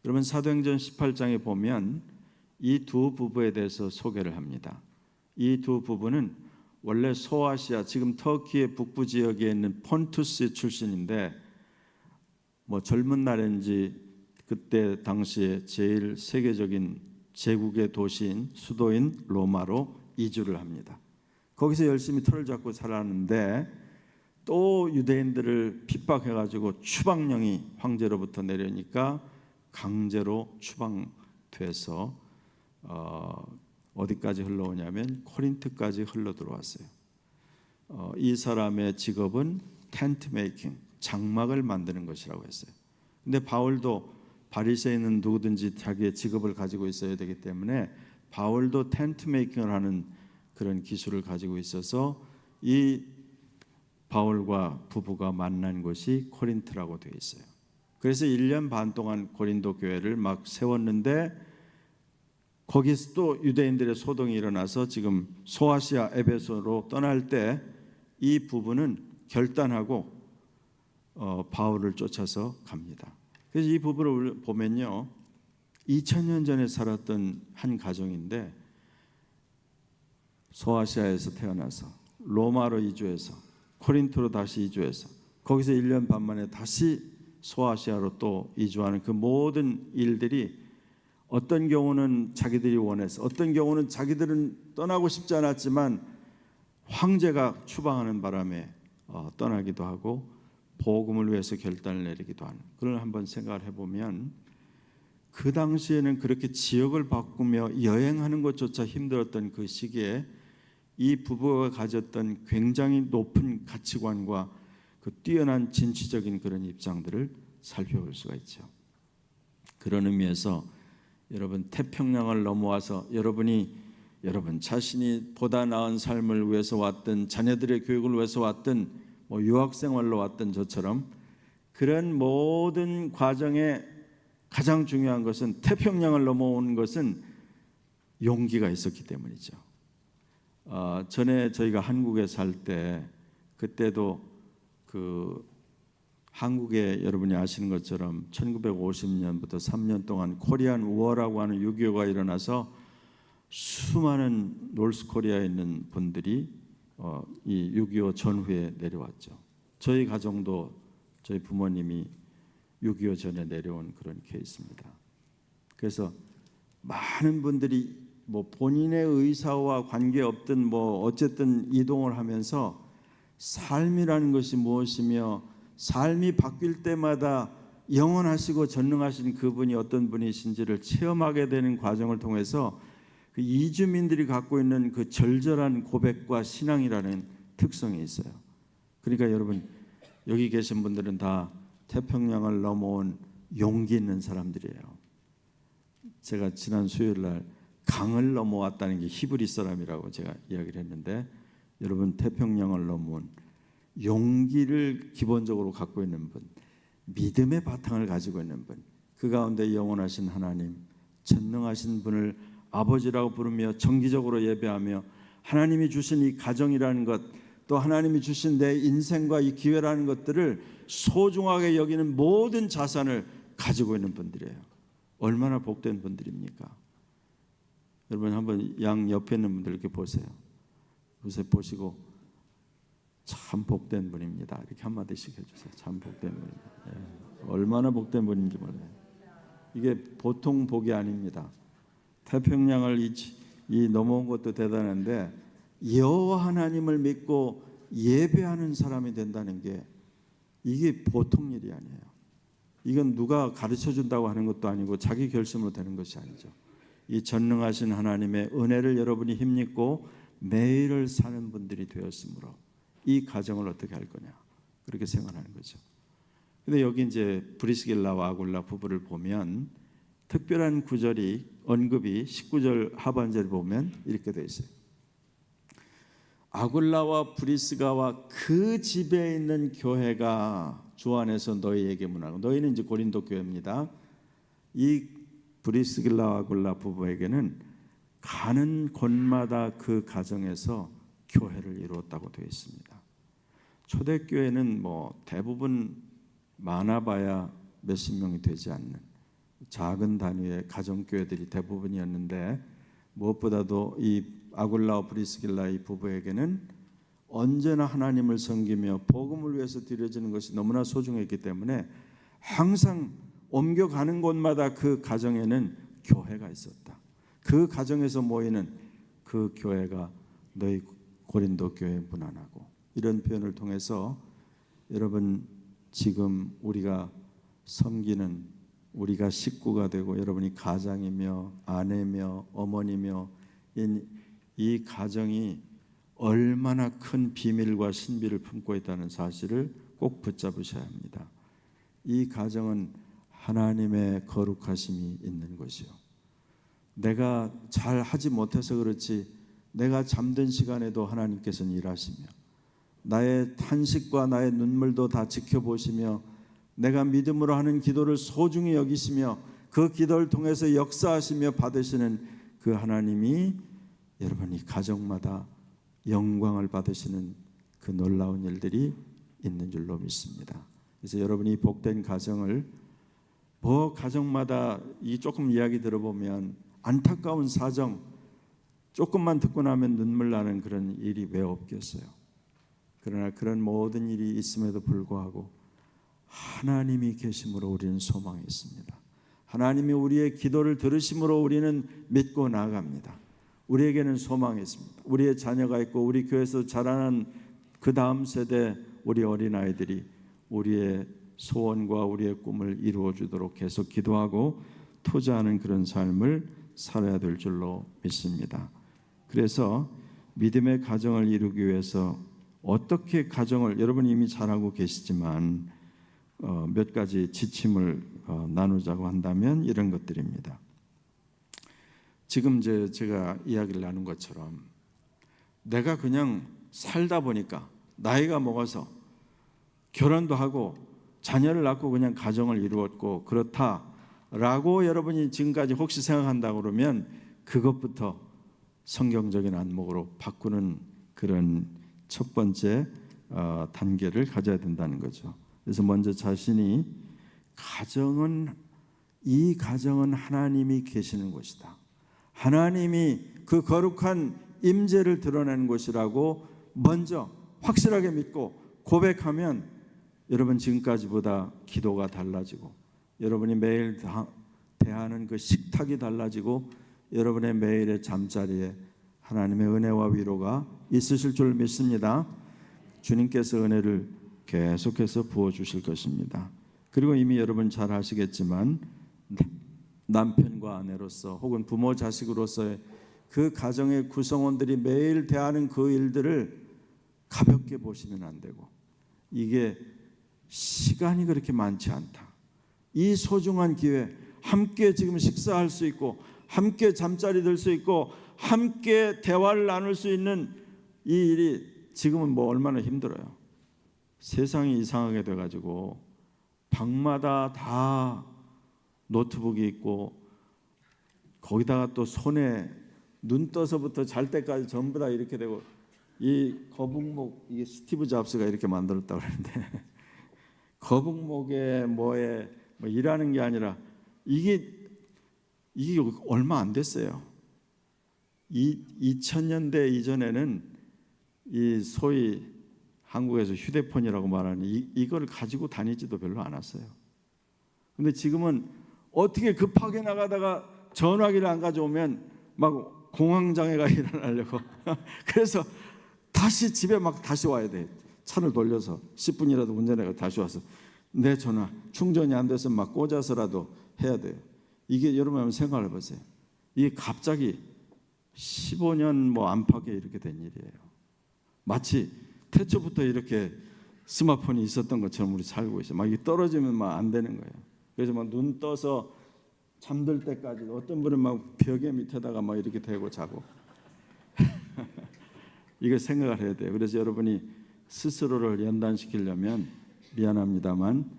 Speaker 1: 여러분 사도행전 18장에 보면 이 두 부부에 대해서 소개를 합니다. 이 두 부부는 원래 소아시아, 지금 터키의 북부 지역에 있는 폰투스 출신인데 젊은 날인지 그때 당시에 제일 세계적인 제국의 도시인 수도인 로마로 이주를 합니다. 거기서 열심히 틀을 잡고 살았는데 또 유대인들을 핍박해가지고 추방령이 황제로부터 내려오니까 강제로 추방돼서 어디까지 흘러오냐면 코린트까지 흘러 들어왔어요. 이 사람의 직업은 텐트 메이킹, 장막을 만드는 것이라고 했어요. 근데 바울도 바리새인은 누구든지 자기의 직업을 가지고 있어야 되기 때문에 바울도 텐트 메이킹을 하는 그런 기술을 가지고 있어서 이 바울과 부부가 만난 곳이 코린트라고 되어 있어요. 그래서 1년 반 동안 고린도 교회를 막 세웠는데 거기서 또 유대인들의 소동이 일어나서 지금 소아시아 에베소로 떠날 때 이 부부는 결단하고 바울을 쫓아서 갑니다. 그래서 이 부부를 보면요, 2000년 전에 살았던 한 가정인데 소아시아에서 태어나서 로마로 이주해서 코린토로 다시 이주해서 거기서 1년 반 만에 다시 소아시아로 또 이주하는 그 모든 일들이 어떤 경우는 자기들이 원해서, 어떤 경우는 자기들은 떠나고 싶지 않았지만 황제가 추방하는 바람에 떠나기도 하고 복음을 위해서 결단을 내리기도 하는, 그걸 한번 생각을 해보면 그 당시에는 그렇게 지역을 바꾸며 여행하는 것조차 힘들었던 그 시기에 이 부부가 가졌던 굉장히 높은 가치관과 그 뛰어난 진취적인 그런 입장들을 살펴볼 수가 있죠. 그런 의미에서 여러분 태평양을 넘어와서 여러분 자신이 보다 나은 삶을 위해서 왔든 자녀들의 교육을 위해서 왔든 유학생활로 왔던 저처럼 그런 모든 과정에 가장 중요한 것은 태평양을 넘어오는 것은 용기가 있었기 때문이죠. 전에 저희가 한국에 살 때 그때도 그 한국에 여러분이 아시는 것처럼 1950년부터 3년 동안 코리안 워라고 하는 6.25가 일어나서 수많은 노스코리아에 있는 분들이 이 6.25 전후에 내려왔죠. 저희 가정도 저희 부모님이 6.25 전에 내려온 그런 케이스입니다. 그래서 많은 분들이 본인의 의사와 관계없든 어쨌든 이동을 하면서 삶이라는 것이 무엇이며 삶이 바뀔 때마다 영원하시고 전능하신 그분이 어떤 분이신지를 체험하게 되는 과정을 통해서 그 이주민들이 갖고 있는 그 절절한 고백과 신앙이라는 특성이 있어요. 그러니까 여러분 여기 계신 분들은 다 태평양을 넘어온 용기 있는 사람들이에요. 제가 지난 수요일 날 강을 넘어왔다는 게 히브리 사람이라고 제가 이야기를 했는데 여러분 태평양을 넘어온 용기를 기본적으로 갖고 있는 분, 믿음의 바탕을 가지고 있는 분, 그 가운데 영원하신 하나님, 전능하신 분을 아버지라고 부르며 정기적으로 예배하며 하나님이 주신 이 가정이라는 것, 또 하나님이 주신 내 인생과 이 기회라는 것들을 소중하게 여기는 모든 자산을 가지고 있는 분들이에요. 얼마나 복된 분들입니까? 여러분 한번 양 옆에 있는 분들 이렇게 보세요. 요새 보시고 참 복된 분입니다. 이렇게 한마디씩 해주세요. 참 복된 분입니다. 얼마나 복된 분인지 몰라요. 이게 보통 복이 아닙니다. 태평양을 이 넘어온 것도 대단한데 여호와 하나님을 믿고 예배하는 사람이 된다는 게 이게 보통 일이 아니에요. 이건 누가 가르쳐 준다고 하는 것도 아니고 자기 결심으로 되는 것이 아니죠. 이 전능하신 하나님의 은혜를 여러분이 힘입고 매일을 사는 분들이 되었으므로 이 가정을 어떻게 할 거냐 그렇게 생각하는 거죠. 근데 여기 이제 브리스길라와 아굴라 부부를 보면 특별한 구절이 언급이 19절 하반절을 보면 이렇게 되어 있어요. 아굴라와 브리스가와 그 집에 있는 교회가 주 안에서 너희에게 문하고, 너희는 이제 고린도 교회입니다. 이 브리스길라와 아굴라 부부에게는 가는 곳마다 그 가정에서 교회를 이루었다고 되어 있습니다. 초대교회는 뭐 대부분 많아봐야 몇십 명이 되지 않는 작은 단위의 가정교회들이 대부분이었는데, 무엇보다도 이 아굴라와 브리스길라 이 부부에게는 언제나 하나님을 섬기며 복음을 위해서 드려지는 것이 너무나 소중했기 때문에 항상 옮겨가는 곳마다 그 가정에는 교회가 있었다. 그 가정에서 모이는 그 교회가 너희 고린도 교회 문안하고, 이런 표현을 통해서 여러분 지금 우리가 섬기는, 우리가 식구가 되고 여러분이 가장이며 아내며 어머니며 이 가정이 얼마나 큰 비밀과 신비를 품고 있다는 사실을 꼭 붙잡으셔야 합니다. 이 가정은 하나님의 거룩하심이 있는 것이요, 내가 잘 하지 못해서 그렇지 내가 잠든 시간에도 하나님께서는 일하시며 나의 탄식과 나의 눈물도 다 지켜보시며 내가 믿음으로 하는 기도를 소중히 여기시며 그 기도를 통해서 역사하시며 받으시는 그 하나님이 여러분 이 가정마다 영광을 받으시는 그 놀라운 일들이 있는 줄로 믿습니다. 그래서 여러분이 복된 가정을 가정마다 이 조금 이야기 들어보면 안타까운 사정 조금만 듣고 나면 눈물 나는 그런 일이 왜 없겠어요. 그러나 그런 모든 일이 있음에도 불구하고 하나님이 계심으로 우리는 소망이 있습니다. 하나님이 우리의 기도를 들으심으로 우리는 믿고 나아갑니다. 우리에게는 소망이 있습니다. 우리의 자녀가 있고 우리 교회에서 자라는 그 다음 세대 우리 어린아이들이 우리의 소원과 우리의 꿈을 이루어주도록 계속 기도하고 투자하는 그런 삶을 살아야 될 줄로 믿습니다. 그래서 믿음의 가정을 이루기 위해서 어떻게 가정을, 여러분이 이미 잘 알고 계시지만 몇 가지 지침을 나누자고 한다면 이런 것들입니다. 지금 이제 제가 이야기를 나눈 것처럼 내가 그냥 살다 보니까 나이가 먹어서 결혼도 하고 자녀를 낳고 그냥 가정을 이루었고 그렇다라고 여러분이 지금까지 혹시 생각한다고 그러면 그것부터 성경적인 안목으로 바꾸는 그런 첫 번째 단계를 가져야 된다는 거죠. 그래서 먼저 자신이 이 가정은 하나님이 계시는 곳이다, 하나님이 그 거룩한 임재를 드러내는 곳이라고 먼저 확실하게 믿고 고백하면 여러분 지금까지보다 기도가 달라지고 여러분이 매일 대하는 그 식탁이 달라지고 여러분의 매일의 잠자리에 하나님의 은혜와 위로가 있으실 줄 믿습니다. 주님께서 은혜를 계속해서 부어주실 것입니다. 그리고 이미 여러분 잘 아시겠지만 남편과 아내로서 혹은 부모 자식으로서의 그 가정의 구성원들이 매일 대하는 그 일들을 가볍게 보시면 안 되고, 이게 시간이 그렇게 많지 않다, 이 소중한 기회, 함께 지금 식사할 수 있고 함께 잠자리 들 수 있고 함께 대화를 나눌 수 있는 이 일이 지금은 뭐 얼마나 힘들어요. 세상이 이상하게 돼가지고 방마다 다 노트북이 있고 거기다가 또 손에 눈 떠서부터 잘 때까지 전부 다 이렇게 되고, 이 거북목, 이게 스티브 잡스가 이렇게 만들었다고 그러는데 거북목에 뭐에 뭐 일하는 게 아니라 이게 얼마 안 됐어요. 2000년대 이전에는 이 소위 한국에서 휴대폰이라고 말하는 이걸 가지고 다니지도 별로 않았어요. 근데 지금은 어떻게 급하게 나가다가 전화기를 안 가져오면 막 공황장애가 일어나려고 그래서 다시 집에 막 다시 와야 돼. 차를 돌려서 10분이라도 운전해서 다시 와서 내 전화 충전이 안 돼서 막 꽂아서라도 해야 돼요. 이게 여러분 한번 생각해 보세요. 이게 갑자기 15년 뭐 안팎에 이렇게 된 일이에요. 마치 태초부터 이렇게 스마트폰이 있었던 것처럼 우리 살고 있어요. 막 이게 떨어지면 막 안 되는 거예요. 그래서 막 눈 떠서 잠들 때까지, 어떤 분은 막 벽에 밑에다가 막 이렇게 대고 자고 이거 생각을 해야 돼요. 그래서 여러분이 스스로를 연단시키려면 미안합니다만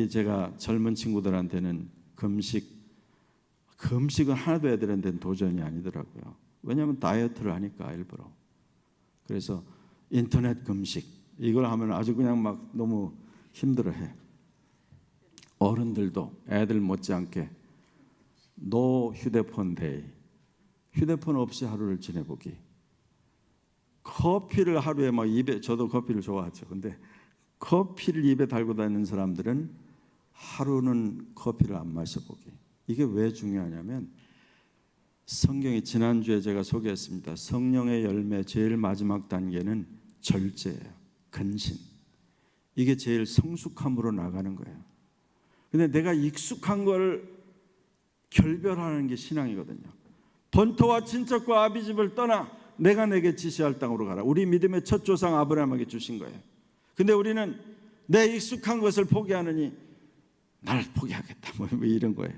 Speaker 1: 제가 젊은 친구들한테는 금식은 하나도 애들한테는 도전이 아니더라고요. 왜냐하면 다이어트를 하니까 일부러. 그래서 인터넷 금식 이걸 하면 아주 그냥 막 너무 힘들어해. 어른들도 애들 못지않게 노 휴대폰 데이, 휴대폰 없이 하루를 지내보기. 커피를 하루에 막 입에, 저도 커피를 좋아하죠. 근데 커피를 입에 달고 다니는 사람들은 하루는 커피를 안 마셔보기. 이게 왜 중요하냐면 성경이 지난주에 제가 소개했습니다. 성령의 열매 제일 마지막 단계는 절제예요. 근신. 이게 제일 성숙함으로 나가는 거예요. 근데 내가 익숙한 걸 결별하는 게 신앙이거든요. 본토와 친척과 아비집을 떠나 내가 내게 지시할 땅으로 가라. 우리 믿음의 첫 조상 아브라함에게 주신 거예요. 근데 우리는 내 익숙한 것을 포기하느니 나를 포기하겠다. 뭐 이런 거예요.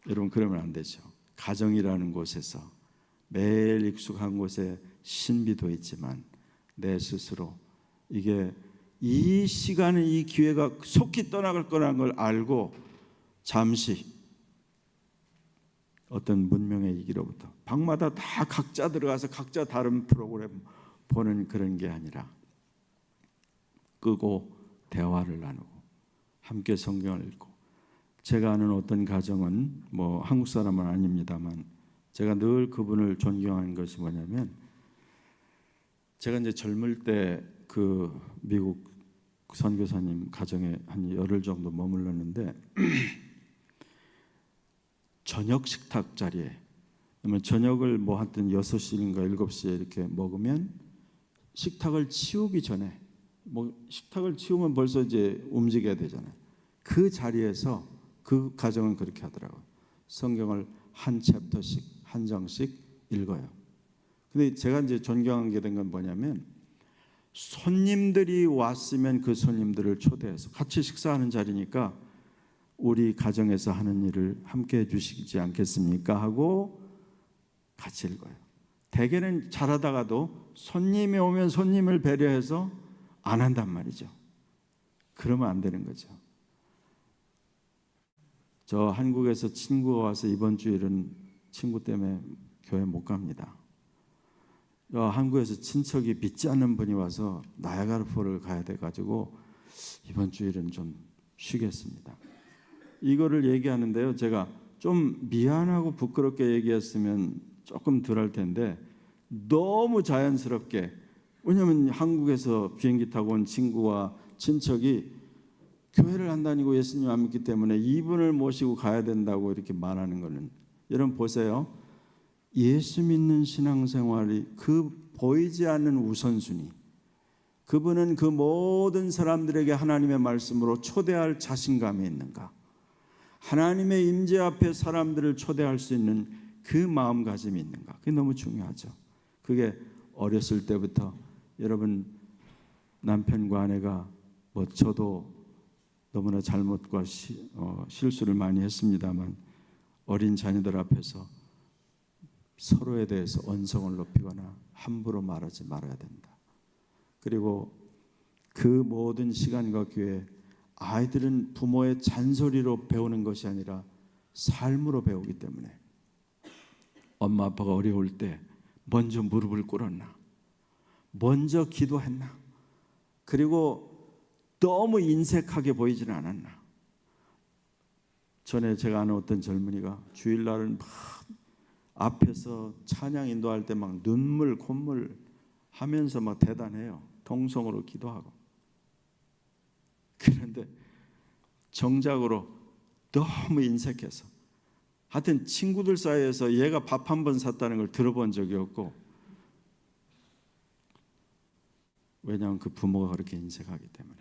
Speaker 1: 여러분 그러면 안 되죠. 가정이라는 곳에서 매일 익숙한 곳에 신비도 있지만 내 스스로 이게 이 시간에 이 기회가 속히 떠나갈 거라는 걸 알고 잠시 어떤 문명의 이기로부터 방마다 다 각자 들어가서 각자 다른 프로그램 보는 그런 게 아니라 끄고 대화를 나누고 함께 성경을 읽고. 제가 아는 어떤 가정은 뭐 한국 사람은 아닙니다만 제가 늘 그분을 존경하는 것이 뭐냐면 제가 이제 젊을 때 그 미국 선교사님 가정에 한 열흘 정도 머물렀는데 저녁 식탁 자리에 저녁을 뭐 하여튼 6시인가 7시에 이렇게 먹으면 식탁을 치우기 전에 뭐 식탁을 치우면 벌써 이제 움직여야 되잖아요. 그 자리에서 그 가정은 그렇게 하더라고요. 성경을 한 챕터씩 한 장씩 읽어요. 근데 제가 이제 존경하게 된 건 뭐냐면 손님들이 왔으면 그 손님들을 초대해서 같이 식사하는 자리니까 우리 가정에서 하는 일을 함께 해주시지 않겠습니까? 하고 같이 읽어요. 대개는 잘하다가도 손님이 오면 손님을 배려해서 안 한단 말이죠. 그러면 안 되는 거죠. 저 한국에서 친구가 와서 이번 주일은 친구 때문에 교회 못 갑니다. 한국에서 친척이 믿지 않는 분이 와서 나야가라폴을 가야 돼가지고 이번 주일은 좀 쉬겠습니다. 이거를 얘기하는데요. 제가 좀 미안하고 부끄럽게 얘기했으면 조금 덜 할 텐데 너무 자연스럽게, 왜냐하면 한국에서 비행기 타고 온 친구와 친척이 교회를 안 다니고 예수님 안 믿기 때문에 이분을 모시고 가야 된다고 이렇게 말하는 거는, 여러분 보세요. 예수 믿는 신앙생활이 그 보이지 않는 우선순위, 그분은 그 모든 사람들에게 하나님의 말씀으로 초대할 자신감이 있는가, 하나님의 임재 앞에 사람들을 초대할 수 있는 그 마음가짐이 있는가, 그게 너무 중요하죠. 그게 어렸을 때부터 여러분 남편과 아내가 뭐 저도 너무나 잘못과 실수를 많이 했습니다만 어린 자녀들 앞에서 서로에 대해서 언성을 높이거나 함부로 말하지 말아야 된다. 그리고 그 모든 시간과 기회, 아이들은 부모의 잔소리로 배우는 것이 아니라 삶으로 배우기 때문에 엄마 아빠가 어려울 때 먼저 무릎을 꿇었나, 먼저 기도했나, 그리고 너무 인색하게 보이지는 않았나. 전에 제가 아는 어떤 젊은이가 주일날은 막 앞에서 찬양 인도할 때 막 눈물 콧물 하면서 막 대단해요. 통성으로 기도하고. 그런데 정작으로 너무 인색해서, 하여튼 친구들 사이에서 얘가 밥 한 번 샀다는 걸 들어본 적이 없고, 왜냐하면 그 부모가 그렇게 인색하기 때문에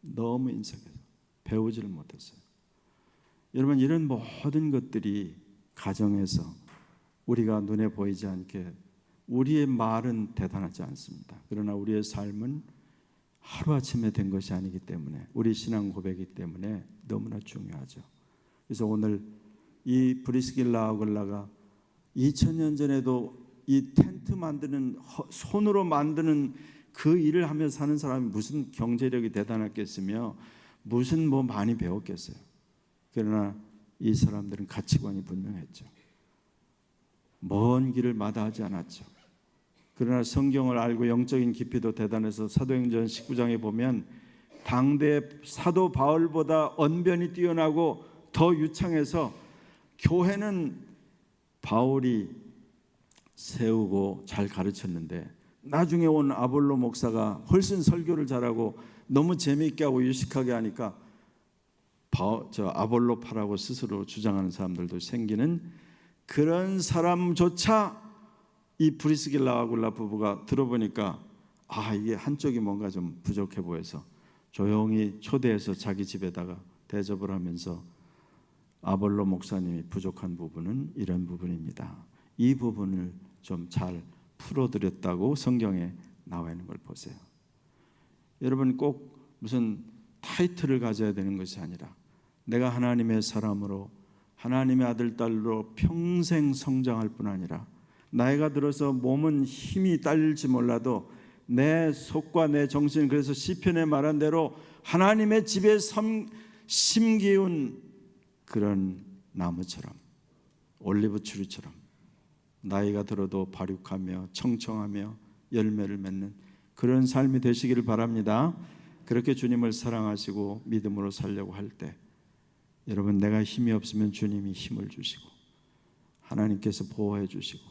Speaker 1: 너무 인색해서 배우지를 못했어요. 여러분 이런 모든 것들이 가정에서 우리가 눈에 보이지 않게, 우리의 말은 대단하지 않습니다. 그러나 우리의 삶은 하루아침에 된 것이 아니기 때문에, 우리 신앙 고백이기 때문에 너무나 중요하죠. 그래서 오늘 이 브리스길라 아굴라가 2000년 전에도 이 텐트 만드는 손으로 만드는 그 일을 하며 사는 사람이 무슨 경제력이 대단했겠으며 무슨 뭐 많이 배웠겠어요. 그러나 이 사람들은 가치관이 분명했죠. 먼 길을 마다하지 않았죠. 그러나 성경을 알고 영적인 깊이도 대단해서 사도행전 19장에 보면 당대 사도 바울보다 언변이 뛰어나고 더 유창해서 교회는 바울이 세우고 잘 가르쳤는데 나중에 온 아볼로 목사가 훨씬 설교를 잘하고 너무 재미있게 하고 유식하게 하니까 아볼로파라고 스스로 주장하는 사람들도 생기는 그런 사람조차 이 브리스길라 아굴라 부부가 들어보니까 이게 한쪽이 뭔가 좀 부족해 보여서 조용히 초대해서 자기 집에다가 대접을 하면서 아볼로 목사님이 부족한 부분은 이런 부분입니다. 이 부분을 좀 잘 풀어드렸다고 성경에 나와 있는 걸 보세요. 여러분 꼭 무슨 타이틀을 가져야 되는 것이 아니라 내가 하나님의 사람으로 하나님의 아들 딸로 평생 성장할 뿐 아니라 나이가 들어서 몸은 힘이 딸릴지 몰라도 내 속과 내 정신, 그래서 시편에 말한 대로 하나님의 집에 심기운 그런 나무처럼 올리브 추리처럼 나이가 들어도 발육하며 청청하며 열매를 맺는 그런 삶이 되시기를 바랍니다. 그렇게 주님을 사랑하시고 믿음으로 살려고 할 때 여러분 내가 힘이 없으면 주님이 힘을 주시고 하나님께서 보호해 주시고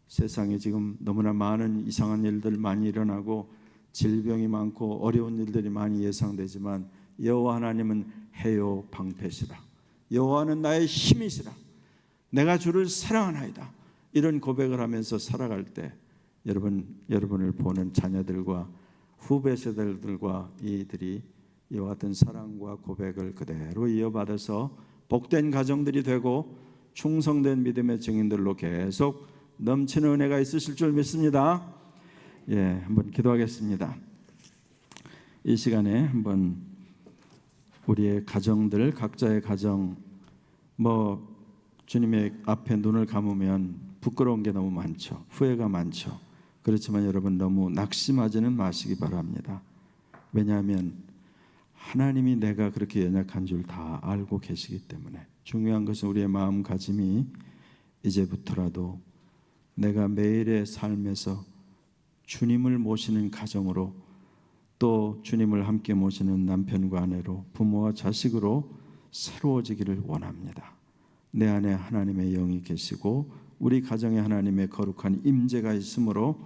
Speaker 1: 세상에 지금 너무나 많은 이상한 일들 많이 일어나고 질병이 많고 어려운 일들이 많이 예상되지만 여호와 하나님은 해요 방패시라. 여호와는 나의 힘이시라. 내가 주를 사랑하나이다. 이런 고백을 하면서 살아갈 때 여러분을 보는 자녀들과 후배 세대들과 이들이 이와 같은 사랑과 고백을 그대로 이어받아서 복된 가정들이 되고 충성된 믿음의 증인들로 계속 넘치는 은혜가 있으실 줄 믿습니다. 한번 기도하겠습니다. 이 시간에 한번 우리의 가정들, 각자의 가정, 주님의 앞에 눈을 감으면 부끄러운 게 너무 많죠. 후회가 많죠. 그렇지만 여러분 너무 낙심하지는 마시기 바랍니다. 왜냐하면 하나님이 내가 그렇게 연약한 줄 다 알고 계시기 때문에 중요한 것은 우리의 마음가짐이 이제부터라도 내가 매일의 삶에서 주님을 모시는 가정으로 또 주님을 함께 모시는 남편과 아내로 부모와 자식으로 새로워지기를 원합니다. 내 안에 하나님의 영이 계시고 우리 가정에 하나님의 거룩한 임재가 있으므로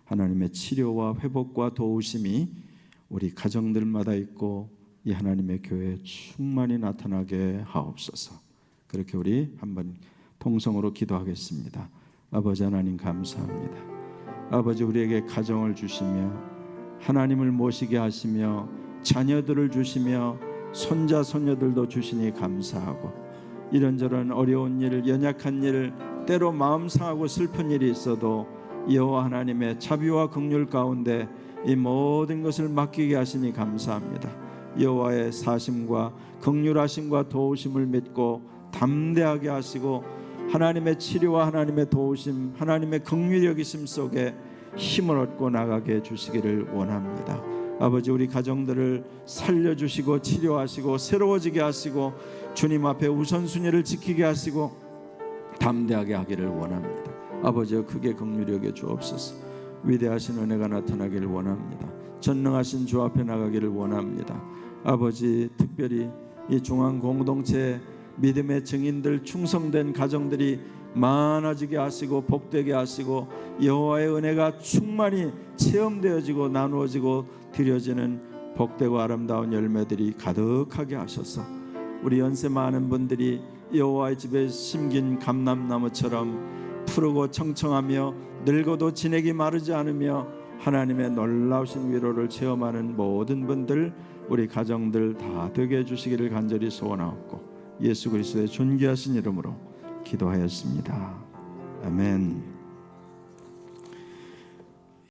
Speaker 1: 하나님의 치료와 회복과 도우심이 우리 가정들마다 있고 이 하나님의 교회에 충만히 나타나게 하옵소서. 그렇게 우리 한번 통성으로 기도하겠습니다. 아버지 하나님 감사합니다. 아버지 우리에게 가정을 주시며 하나님을 모시게 하시며 자녀들을 주시며 손자 손녀들도 주시니 감사하고 이런저런 어려운 일, 연약한 일, 때로 마음 상하고 슬픈 일이 있어도 여호와 하나님의 자비와 긍휼 가운데 이 모든 것을 맡기게 하시니 감사합니다. 여호와의 사심과 긍휼하심과 도우심을 믿고 담대하게 하시고 하나님의 치료와 하나님의 도우심, 하나님의 긍휼히 여기심 속에 힘을 얻고 나가게 해주시기를 원합니다. 아버지 우리 가정들을 살려주시고 치료하시고 새로워지게 하시고 주님 앞에 우선순위를 지키게 하시고 담대하게 하기를 원합니다. 아버지여 크게 긍휼히 여겨 주옵소서. 위대하신 은혜가 나타나기를 원합니다. 전능하신 주 앞에 나가기를 원합니다. 아버지 특별히 이 중앙 공동체 믿음의 증인들 충성된 가정들이 많아지게 하시고 복되게 하시고 여호와의 은혜가 충만히 체험되어지고 나누어지고 드려지는 복되고 아름다운 열매들이 가득하게 하셔서 우리 연세 많은 분들이 여호와의 집에 심긴 감람나무처럼 푸르고 청청하며 늙어도 진액이 마르지 않으며 하나님의 놀라우신 위로를 체험하는 모든 분들 우리 가정들 다 되게 해주시기를 간절히 소원하옵고 예수 그리스도의 존귀하신 이름으로 기도하였습니다. 아멘.